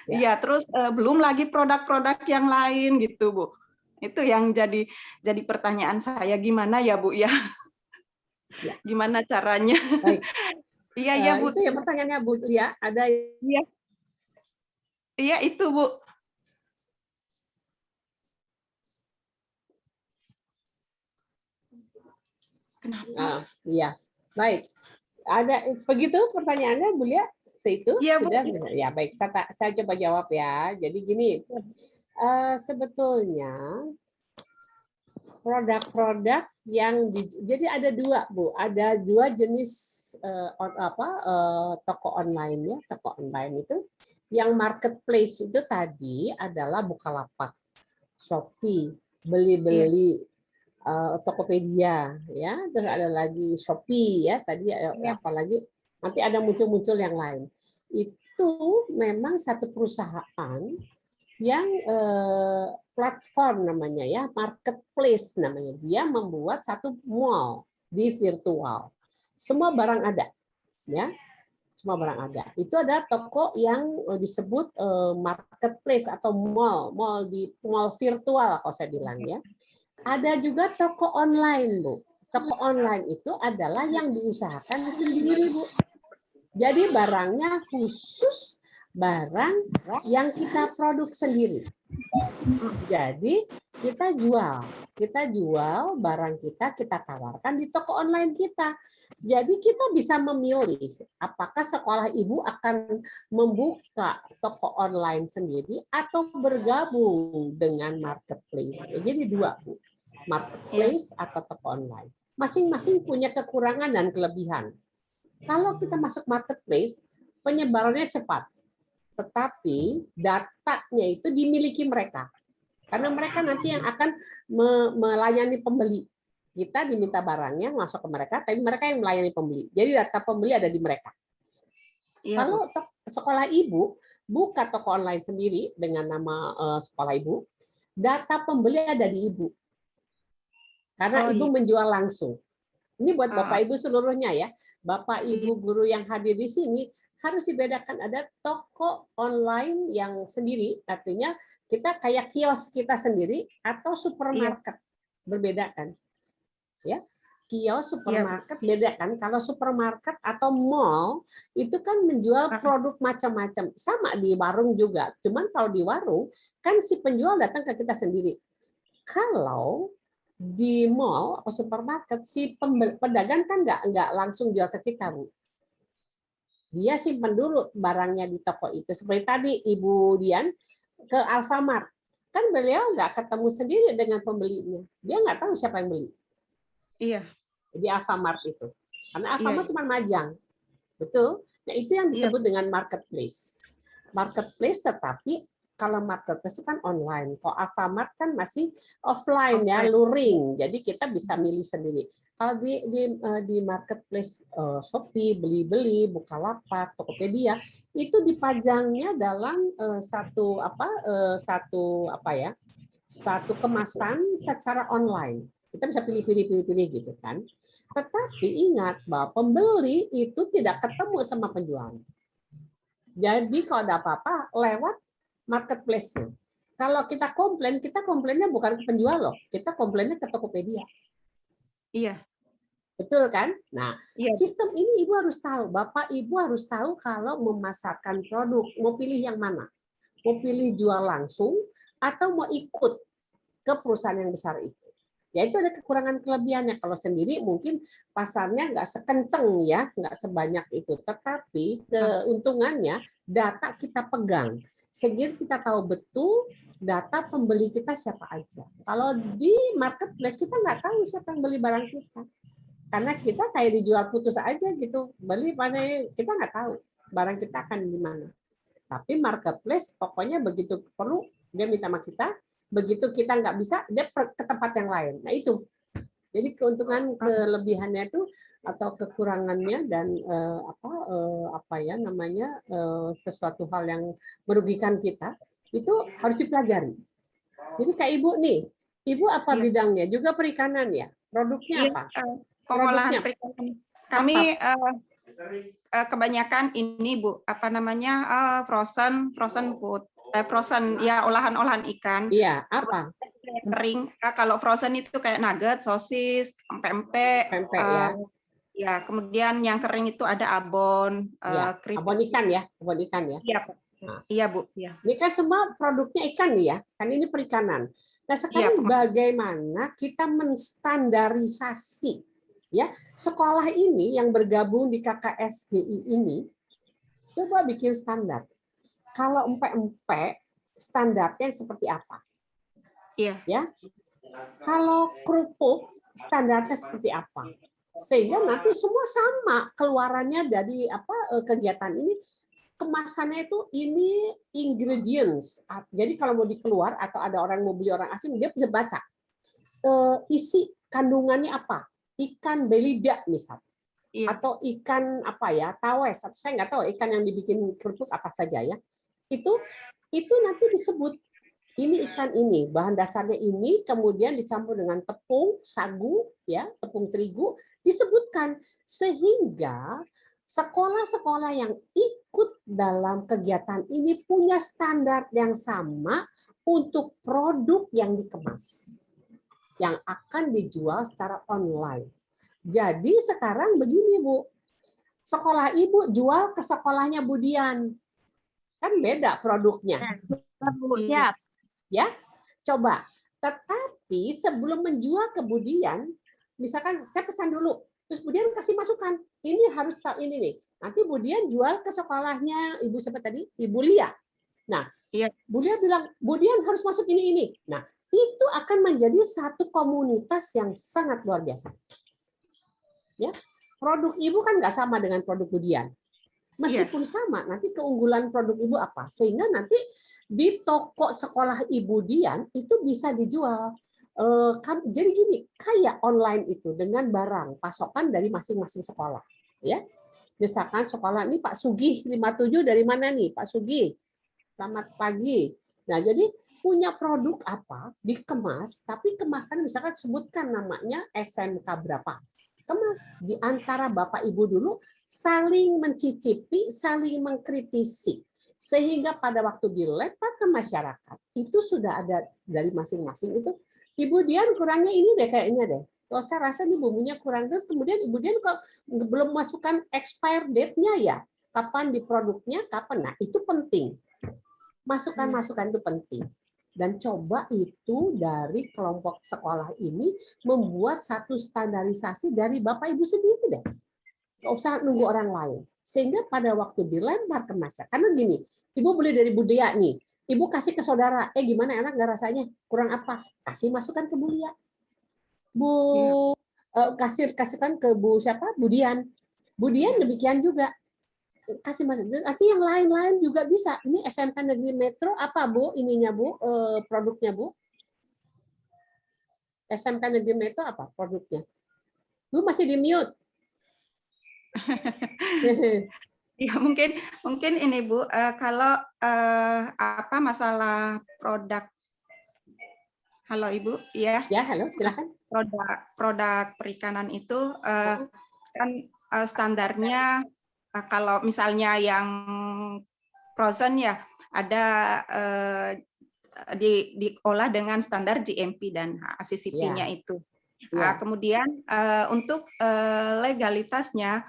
Iya, terus belum lagi produk-produk yang lain gitu, Bu. Itu yang jadi pertanyaan saya, gimana ya, Bu ya? Gimana caranya? Baik. Iya, ya, Bu. Itu ya pertanyaannya, Bu Lia. Ada Iya, itu, Bu. Kenapa? Iya, baik. Ada begitu pertanyaannya, Bu Lia? Itu iya, Bu. Sudah bisa. Ya, baik. Saya coba jawab ya. Jadi gini, sebetulnya produk-produk yang jadi ada dua, Bu. Ada dua jenis toko online ya. Toko online itu yang marketplace itu tadi adalah Bukalapak, Shopee, Beli-beli, Tokopedia, ya. Terus ada lagi Shopee ya. Tadi apalagi nanti ada muncul-muncul yang lain. Itu memang satu perusahaan yang platform namanya ya, marketplace namanya. Dia membuat satu mall di virtual. Semua barang ada, ya. Semua barang ada. Itu ada toko yang disebut marketplace atau mall virtual kalau saya bilang ya. Ada juga toko online, Bu. Toko online itu adalah yang diusahakan sendiri, Bu. Jadi barangnya khusus barang yang kita produk sendiri. Jadi kita jual barang kita tawarkan di toko online kita. Jadi kita bisa memilih apakah sekolah ibu akan membuka toko online sendiri atau bergabung dengan marketplace. Jadi dua, Bu. Marketplace atau toko online. Masing-masing punya kekurangan dan kelebihan. Kalau kita masuk marketplace, penyebarannya cepat. Tetapi datanya itu dimiliki mereka. Karena mereka nanti yang akan melayani pembeli. Kita diminta barangnya masuk ke mereka, tapi mereka yang melayani pembeli. Jadi data pembeli ada di mereka. Kalau sekolah ibu buka toko online sendiri dengan nama sekolah ibu, data pembeli ada di ibu. Karena ibu menjual langsung. Ini buat Bapak Ibu seluruhnya ya. Bapak Ibu guru yang hadir di sini harus dibedakan, ada toko online yang sendiri, artinya kita kayak kios kita sendiri atau supermarket. Berbeda kan? Ya. Kios, supermarket beda kan? Kalau supermarket atau mall itu kan menjual produk macam-macam. Sama di warung juga. Cuman kalau di warung kan si penjual datang ke kita sendiri. Kalau di mall atau supermarket si pedagang kan nggak langsung jual ke kita, Bu. Dia simpan dulu barangnya di toko itu. Seperti tadi Ibu Dian ke Alfamart, kan beliau nggak ketemu sendiri dengan pembelinya. Dia nggak tahu siapa yang beli. Iya. Di Alfamart itu, karena Alfamart cuma majang, betul. Nah itu yang disebut dengan marketplace. Marketplace, tetapi kalau marketplace itu kan online. Kalau Alfamart kan masih offline ya, luring. Jadi kita bisa milih sendiri. Kalau di marketplace Shopee, Beli-beli, Bukalapak, Tokopedia itu dipajangnya dalam satu kemasan secara online. Kita bisa pilih gitu kan. Tetapi ingat bahwa pembeli itu tidak ketemu sama penjual. Jadi kalau ada apa-apa lewat marketplace-nya. Kalau kita komplainnya bukan ke penjual loh. Kita komplainnya ke Tokopedia. Iya. Betul kan? Nah, sistem ini Ibu harus tahu. Bapak Ibu harus tahu kalau memasarkan produk, mau pilih yang mana? Mau pilih jual langsung atau mau ikut ke perusahaan yang besar itu? Ya itu ada kekurangan kelebihannya. Kalau sendiri mungkin pasarnya nggak sekenceng ya, nggak sebanyak itu. Tetapi keuntungannya data kita pegang. Sehingga kita tahu betul data pembeli kita siapa aja. Kalau di marketplace kita nggak tahu siapa yang beli barang kita. Karena kita kayak dijual putus aja gitu. Beli mana kita nggak tahu barang kita akan di mana. Tapi marketplace pokoknya begitu perlu dia minta sama kita. Begitu kita nggak bisa, dia ke tempat yang lain. Nah itu. Jadi keuntungan kelebihannya itu atau kekurangannya dan sesuatu hal yang merugikan kita Itu harus dipelajari. Jadi kayak Ibu nih, Ibu apa Iya. bidangnya? Juga perikanan ya? Produknya Iya, apa? pengolahan Produknya perikanan. Kami kebanyakan ini Bu, apa namanya, frozen food, frozen ya, olahan-olahan ikan. Iya, apa? Kering. Kalau frozen itu kayak nugget, sosis, pempek. Pempek ya. Ya, kemudian yang kering itu ada abon, Ya, keripik. abon ikan ya, abon ikan ya. Iya, Pak. Nah. Iya Bu. Iya. Ini kan semua produknya ikan nih ya, kan ini perikanan. Nah sekarang bagaimana kita menstandarisasi ya sekolah ini yang bergabung di KKSGI ini, coba bikin standar. Kalau empek-empek standarnya seperti apa? Iya. Ya. Kalau kerupuk standarnya seperti apa? Sehingga nanti semua sama keluarannya dari kegiatan ini. Kemasannya itu ini ingredients. Jadi kalau mau dikeluar atau ada orang mau beli orang asing, dia bisa baca isi kandungannya apa. Ikan belida misal, atau ikan apa ya, tawes. Saya nggak tahu ikan yang dibikin kerupuk apa saja ya. Itu nanti disebut ini ikan ini, bahan dasarnya ini, kemudian dicampur dengan tepung sagu ya, tepung terigu, disebutkan sehingga sekolah-sekolah yang ikut dalam kegiatan ini punya standar yang sama untuk produk yang dikemas, yang akan dijual secara online. Jadi sekarang begini Bu, sekolah Ibu jual ke sekolahnya Bu Dian, kan beda produknya. Siap. Ya, coba. Tetapi sebelum menjual ke Bu Dian, misalkan saya pesan dulu, terus Bu Dian kasih masukan, ini harus tahu ini nih. Nanti Bu Dian jual ke sekolahnya Ibu siapa tadi? Ibu Lia. Nah, Bu Lia bilang, Bu Dian harus masuk ini. Nah, itu akan menjadi satu komunitas yang sangat luar biasa. Ya, produk Ibu kan nggak sama dengan produk Bu Dian. Meskipun sama, nanti keunggulan produk Ibu apa? Sehingga nanti di toko sekolah Ibu Dian itu bisa dijual. Jadi gini, kayak online itu dengan barang pasokan dari masing-masing sekolah, ya. Misalkan sekolah ini Pak Sugih 57 dari mana nih, Pak Sugih? Selamat pagi. Nah, jadi punya produk apa dikemas, tapi kemasan misalkan sebutkan namanya SMK berapa. Kemas di antara Bapak Ibu dulu saling mencicipi, saling mengkritisi. Sehingga pada waktu dilempar ke masyarakat, itu sudah ada dari masing-masing itu, Ibu Dian kurangnya ini deh kayaknya deh. Kalau saya rasa nih bumbunya kurang, kemudian Ibu Dian kok belum masukkan expire date-nya ya. Kapan di produknya, kapan. Nah, itu penting. Masukan-masukan itu penting. Dan coba itu dari kelompok sekolah ini membuat satu standarisasi dari Bapak Ibu sendiri deh. Nggak usah nunggu orang lain. Sehingga pada waktu dilempar ke masyarakat, karena gini, Ibu beli dari Bu Dia nih, Ibu kasih ke saudara, gimana enak nggak rasanya? Kurang apa? Kasih masukan ke Bu Lia. Kasihkan ke Bu siapa? Bu Dian. Bu Dian demikian juga. Kasih masukan. Nanti yang lain-lain juga bisa. Ini SMK Negeri Metro apa Bu? Ininya Bu, produknya Bu? SMK Negeri Metro apa produknya? Bu masih di mute. Ya mungkin ini Bu, kalau masalah produk. Halo Ibu, ya. Ya, halo, silakan. Produk perikanan itu kan standarnya kalau misalnya yang frozen ya ada diolah dengan standar GMP dan ACCP-nya itu. Kemudian untuk legalitasnya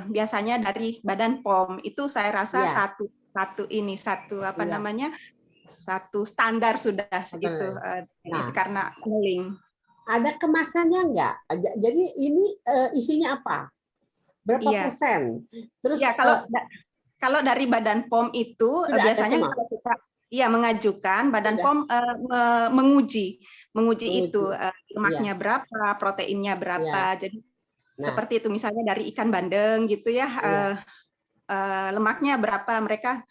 biasanya dari Badan POM itu saya rasa satu standar sudah segitu. Karena link. Ada kemasannya enggak? Jadi ini isinya apa? Berapa persen? Terus ya, kalau dari Badan POM itu biasanya kalau kita mengajukan, Badan POM menguji itu lemaknya berapa, proteinnya berapa. Jadi seperti itu misalnya dari ikan bandeng gitu ya, lemaknya berapa, mereka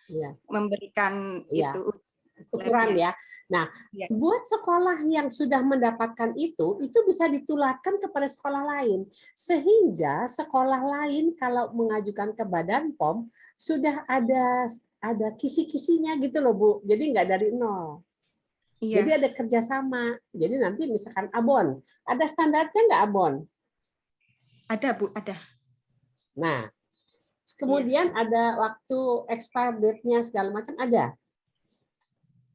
memberikan itu ukuran ya. Nah, buat sekolah yang sudah mendapatkan itu bisa ditularkan kepada sekolah lain. Sehingga sekolah lain kalau mengajukan ke Badan POM sudah ada ada kisi-kisinya gitu loh Bu. Jadi nggak dari nol. Iya, Jadi ada kerjasama. Jadi nanti misalkan abon, ada standarnya nggak abon? ada Bu, ada. Nah, kemudian ada waktu expire date-nya segala macam ada.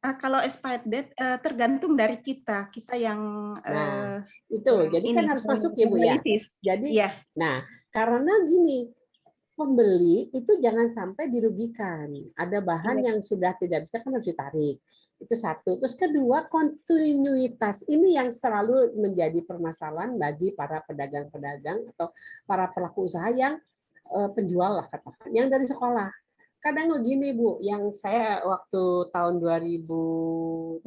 Kalau expired date tergantung dari kita yang Nah, itu. Jadi kan harus masuk ya Bu ya. analisis. Jadi, Iya, nah karena gini, pembeli itu jangan sampai dirugikan. Ada bahan yang sudah tidak bisa kan harus ditarik. Itu satu. Terus kedua, kontinuitas. Ini yang selalu menjadi permasalahan bagi para pedagang-pedagang atau para pelaku usaha yang penjual lah katakan, yang dari sekolah. Kadang begini Bu, yang saya waktu tahun 2008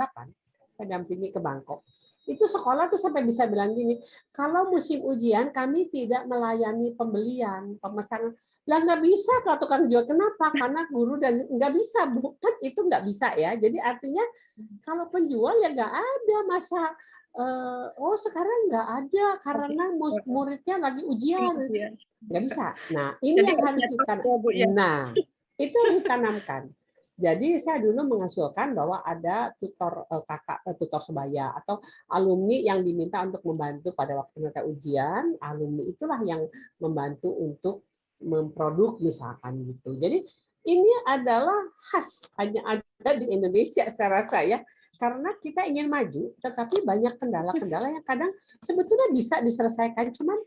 saya dampingi ke Bangkok. Itu sekolah tuh sampai bisa bilang gini, kalau musim ujian kami tidak melayani pembelian, pemesanan. Lah nggak bisa kalau tukang jual. Kenapa? Karena guru dan nggak bisa, bukan itu nggak bisa ya. Jadi artinya kalau penjual ya nggak ada masa oh sekarang nggak ada karena muridnya lagi ujian, nggak bisa. Nah ini Jadi yang harus ditanamkan. Bu, ya. Nah itu harus ditanamkan. Jadi saya dulu mengusulkan bahwa ada tutor tutor sebaya atau alumni yang diminta untuk membantu pada waktu mereka ujian. Alumni itulah yang membantu untuk memproduk misalkan gitu. Jadi ini adalah khas hanya ada di Indonesia saya rasa ya. Karena kita ingin maju, tetapi banyak kendala-kendala yang kadang sebetulnya bisa diselesaikan, cuman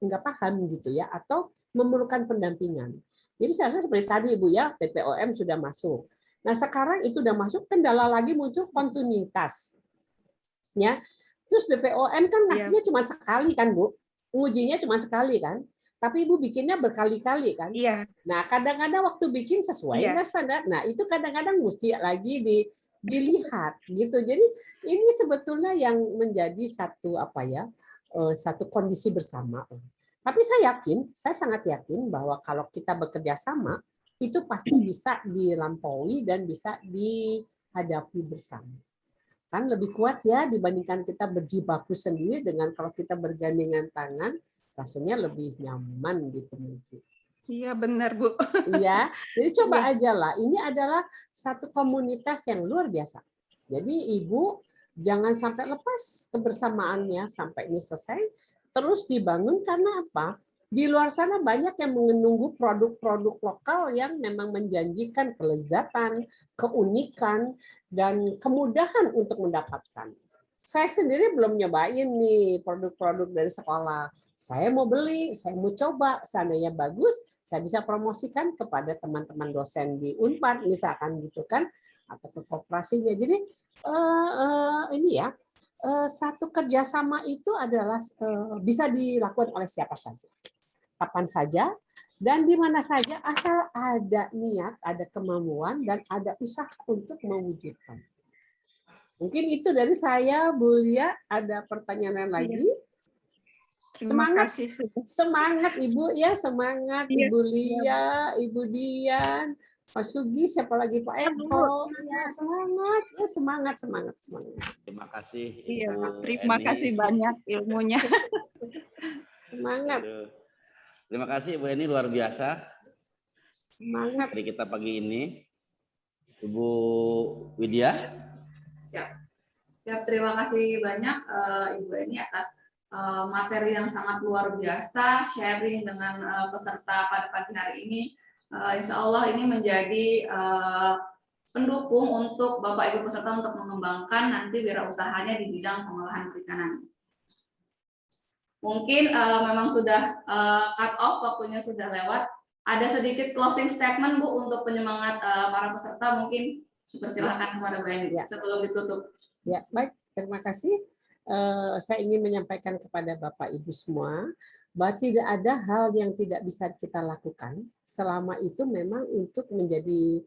nggak paham gitu ya, atau memerlukan pendampingan. Jadi saya rasa seperti tadi Ibu ya, BPOM sudah masuk. Nah sekarang itu sudah masuk, kendala lagi muncul kontinuitas. Ya, terus BPOM kan ngasihnya cuma sekali kan Bu, ujinya cuma sekali kan, tapi Ibu bikinnya berkali-kali kan. Iya. Nah kadang-kadang waktu bikin sesuai nggak standar. Nah itu kadang-kadang mesti lagi dilihat gitu. Jadi ini sebetulnya yang menjadi satu satu kondisi bersama. Tapi saya sangat yakin bahwa kalau kita bekerja sama, itu pasti bisa dilampaui dan bisa dihadapi bersama. Kan lebih kuat ya dibandingkan kita berjibaku sendiri dengan kalau kita bergandengan tangan, rasanya lebih nyaman gitu mungkin. Iya benar Bu. Iya, jadi coba aja lah. Ini adalah satu komunitas yang luar biasa. Jadi Ibu jangan sampai lepas kebersamaannya sampai ini selesai. Terus dibangun karena apa? Di luar sana banyak yang menunggu produk-produk lokal yang memang menjanjikan kelezatan, keunikan, dan kemudahan untuk mendapatkan. Saya sendiri belum nyobain nih produk-produk dari sekolah. Saya mau beli, saya mau coba. Seandainya bagus, saya bisa promosikan kepada teman-teman dosen di Unpad, misalkan gitu kan, atau ke koperasinya. Jadi ini ya, satu kerjasama itu adalah bisa dilakukan oleh siapa saja, kapan saja, dan di mana saja, asal ada niat, ada kemampuan, dan ada usaha untuk mewujudkan. Mungkin itu dari saya, Bu Lia. Ada pertanyaan lagi? Terima kasih. Semangat Ibu ya, semangat Ibu Lia, Ibu Dian, Pak Sugi, siapa lagi Pak Eko. Ya, semangat. Terima kasih. Iya, Ibu terima Eni. kasih banyak ilmunya. Semangat. Aduh. Terima kasih Ibu Eni, luar biasa. Semangat. Dari kita pagi ini. Ibu Widya. Ya, terima kasih banyak Ibu Eni atas materi yang sangat luar biasa, sharing dengan peserta pada pagi hari ini. Insya Allah ini menjadi pendukung untuk Bapak Ibu peserta untuk mengembangkan nanti wirausahanya di bidang pengolahan perikanan. Mungkin memang sudah cut off, waktunya sudah lewat. Ada sedikit closing statement Bu untuk penyemangat para peserta, mungkin dipersilakan kepada Bu Eni sebelum ditutup. Ya, baik. Terima kasih. Saya ingin menyampaikan kepada Bapak Ibu semua bahwa tidak ada hal yang tidak bisa kita lakukan selama itu memang untuk menjadi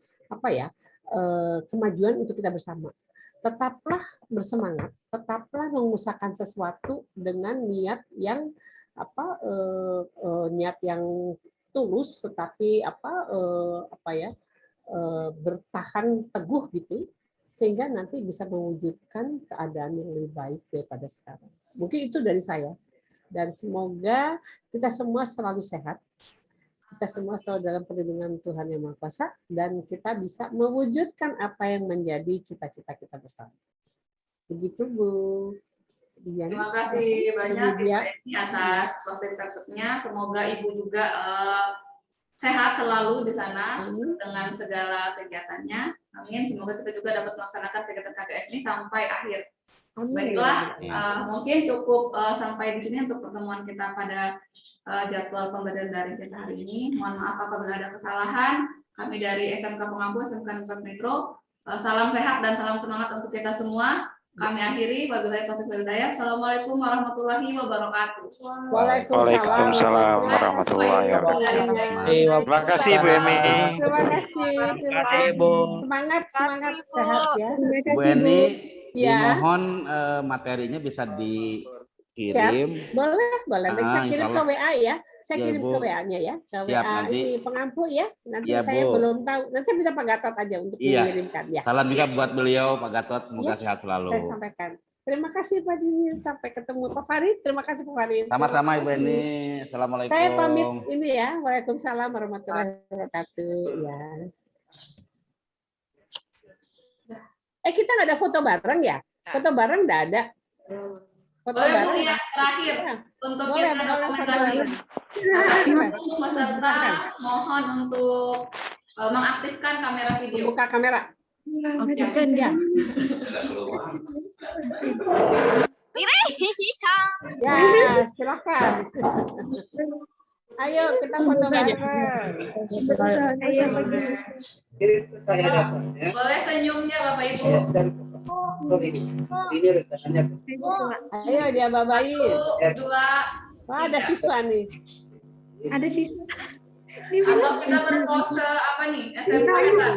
kemajuan untuk kita bersama. Tetaplah bersemangat, tetaplah mengusahakan sesuatu dengan niat yang niat yang tulus, tetapi bertahan teguh gitu, sehingga nanti bisa mewujudkan keadaan yang lebih baik daripada sekarang. Mungkin itu dari saya. Dan semoga kita semua selalu sehat kita semua selalu dalam perlindungan Tuhan Yang Maha Kuasa, dan kita bisa mewujudkan apa yang menjadi cita-cita kita bersama. Begitu, Bu. Terima kasih banyak Ibu Dia. Eni atas proses prakteknya. Semoga Ibu juga sehat selalu di sana dengan segala kegiatannya. Amin. Semoga kita juga dapat melaksanakan kegiatan KKS ini sampai akhir. Baiklah, mungkin cukup sampai di sini untuk pertemuan kita pada jadwal pembelajaran daring kita hari ini. Mohon maaf apabila ada kesalahan. Kami dari SMK Pengampu, SMK 4 Metro, salam sehat dan salam semangat untuk kita semua. Kami akhiri. Wabillahi taufiq wal hidayah. Assalamualaikum warahmatullahi wabarakatuh. Waalaikumsalam warahmatullahi wabarakatuh. Terima kasih Bu Emi. Terima kasih. Terima kasih. Semangat, semangat, sehat ya. Bu Eni, Ya. dimohon materinya bisa dikirim. Boleh, boleh. Saya kirim ke Insyaallah. WA ya. Saya Ya, kirim Bu. ke WA-nya ya. Ke Siap, WA nanti. ini Pengampu ya. Nanti Ya, saya Bu. belum tahu. Nanti saya minta Pak Gatot aja untuk Iya. mengirimkan ya. Salam juga buat beliau, Pak Gatot. Semoga Ya, sehat selalu. Saya sampaikan. Terima kasih Pak Dinin. Sampai ketemu Pak Farid. Terima kasih Pak Farid. Sama-sama Ibu Eni. Assalamualaikum. Saya pamit ini ya. Waalaikumsalam warahmatullahi wabarakatuh. Ya. Kita nggak ada foto bareng ya? Foto bareng nggak ada. Foto Boleh Bu bareng. ya, terakhir untuk Boleh, kita boleh foto dokumentasi. bareng. Untuk peserta mohon untuk mengaktifkan kamera video. Buka kamera. Aktifkan ya. Ya, silakan. Ayo kita foto bareng. Boleh senyumnya Bapak Ibu. Ayo dia babain. 1, 2, Wah, ada siswa nih. Ada siswa. atau kita berpose apa nih? SMK kita.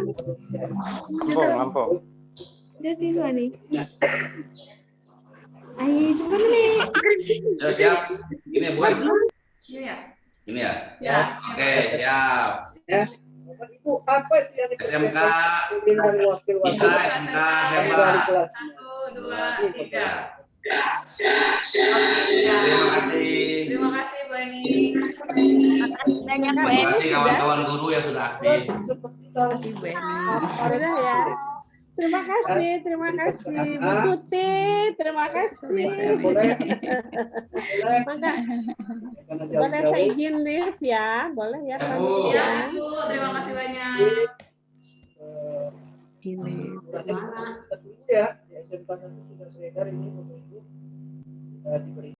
Lampung. Ada siswa nih. Ayo cepat nih. Ya, siap. Ini ya, Bu. Iya ya. Ini ya. Ya. Oke, siap. SMK bisa, SMK hebat. 1, 2, 3. Terima kasih. Terima kasih Bu Eni. Banyak Bu Terima Eni. kasih kawan-kawan guru yang sudah aktif. Terima kasih Bu Eni. Udah ya. Terima kasih. Bu Tuti, terima kasih. Maka, boleh saya izin live ya? Boleh ya, Pak? Bu. Ya Bu, terima kasih banyak. Ya, SMK 1 sudah beredar ini, Bapak Ibu. Diberi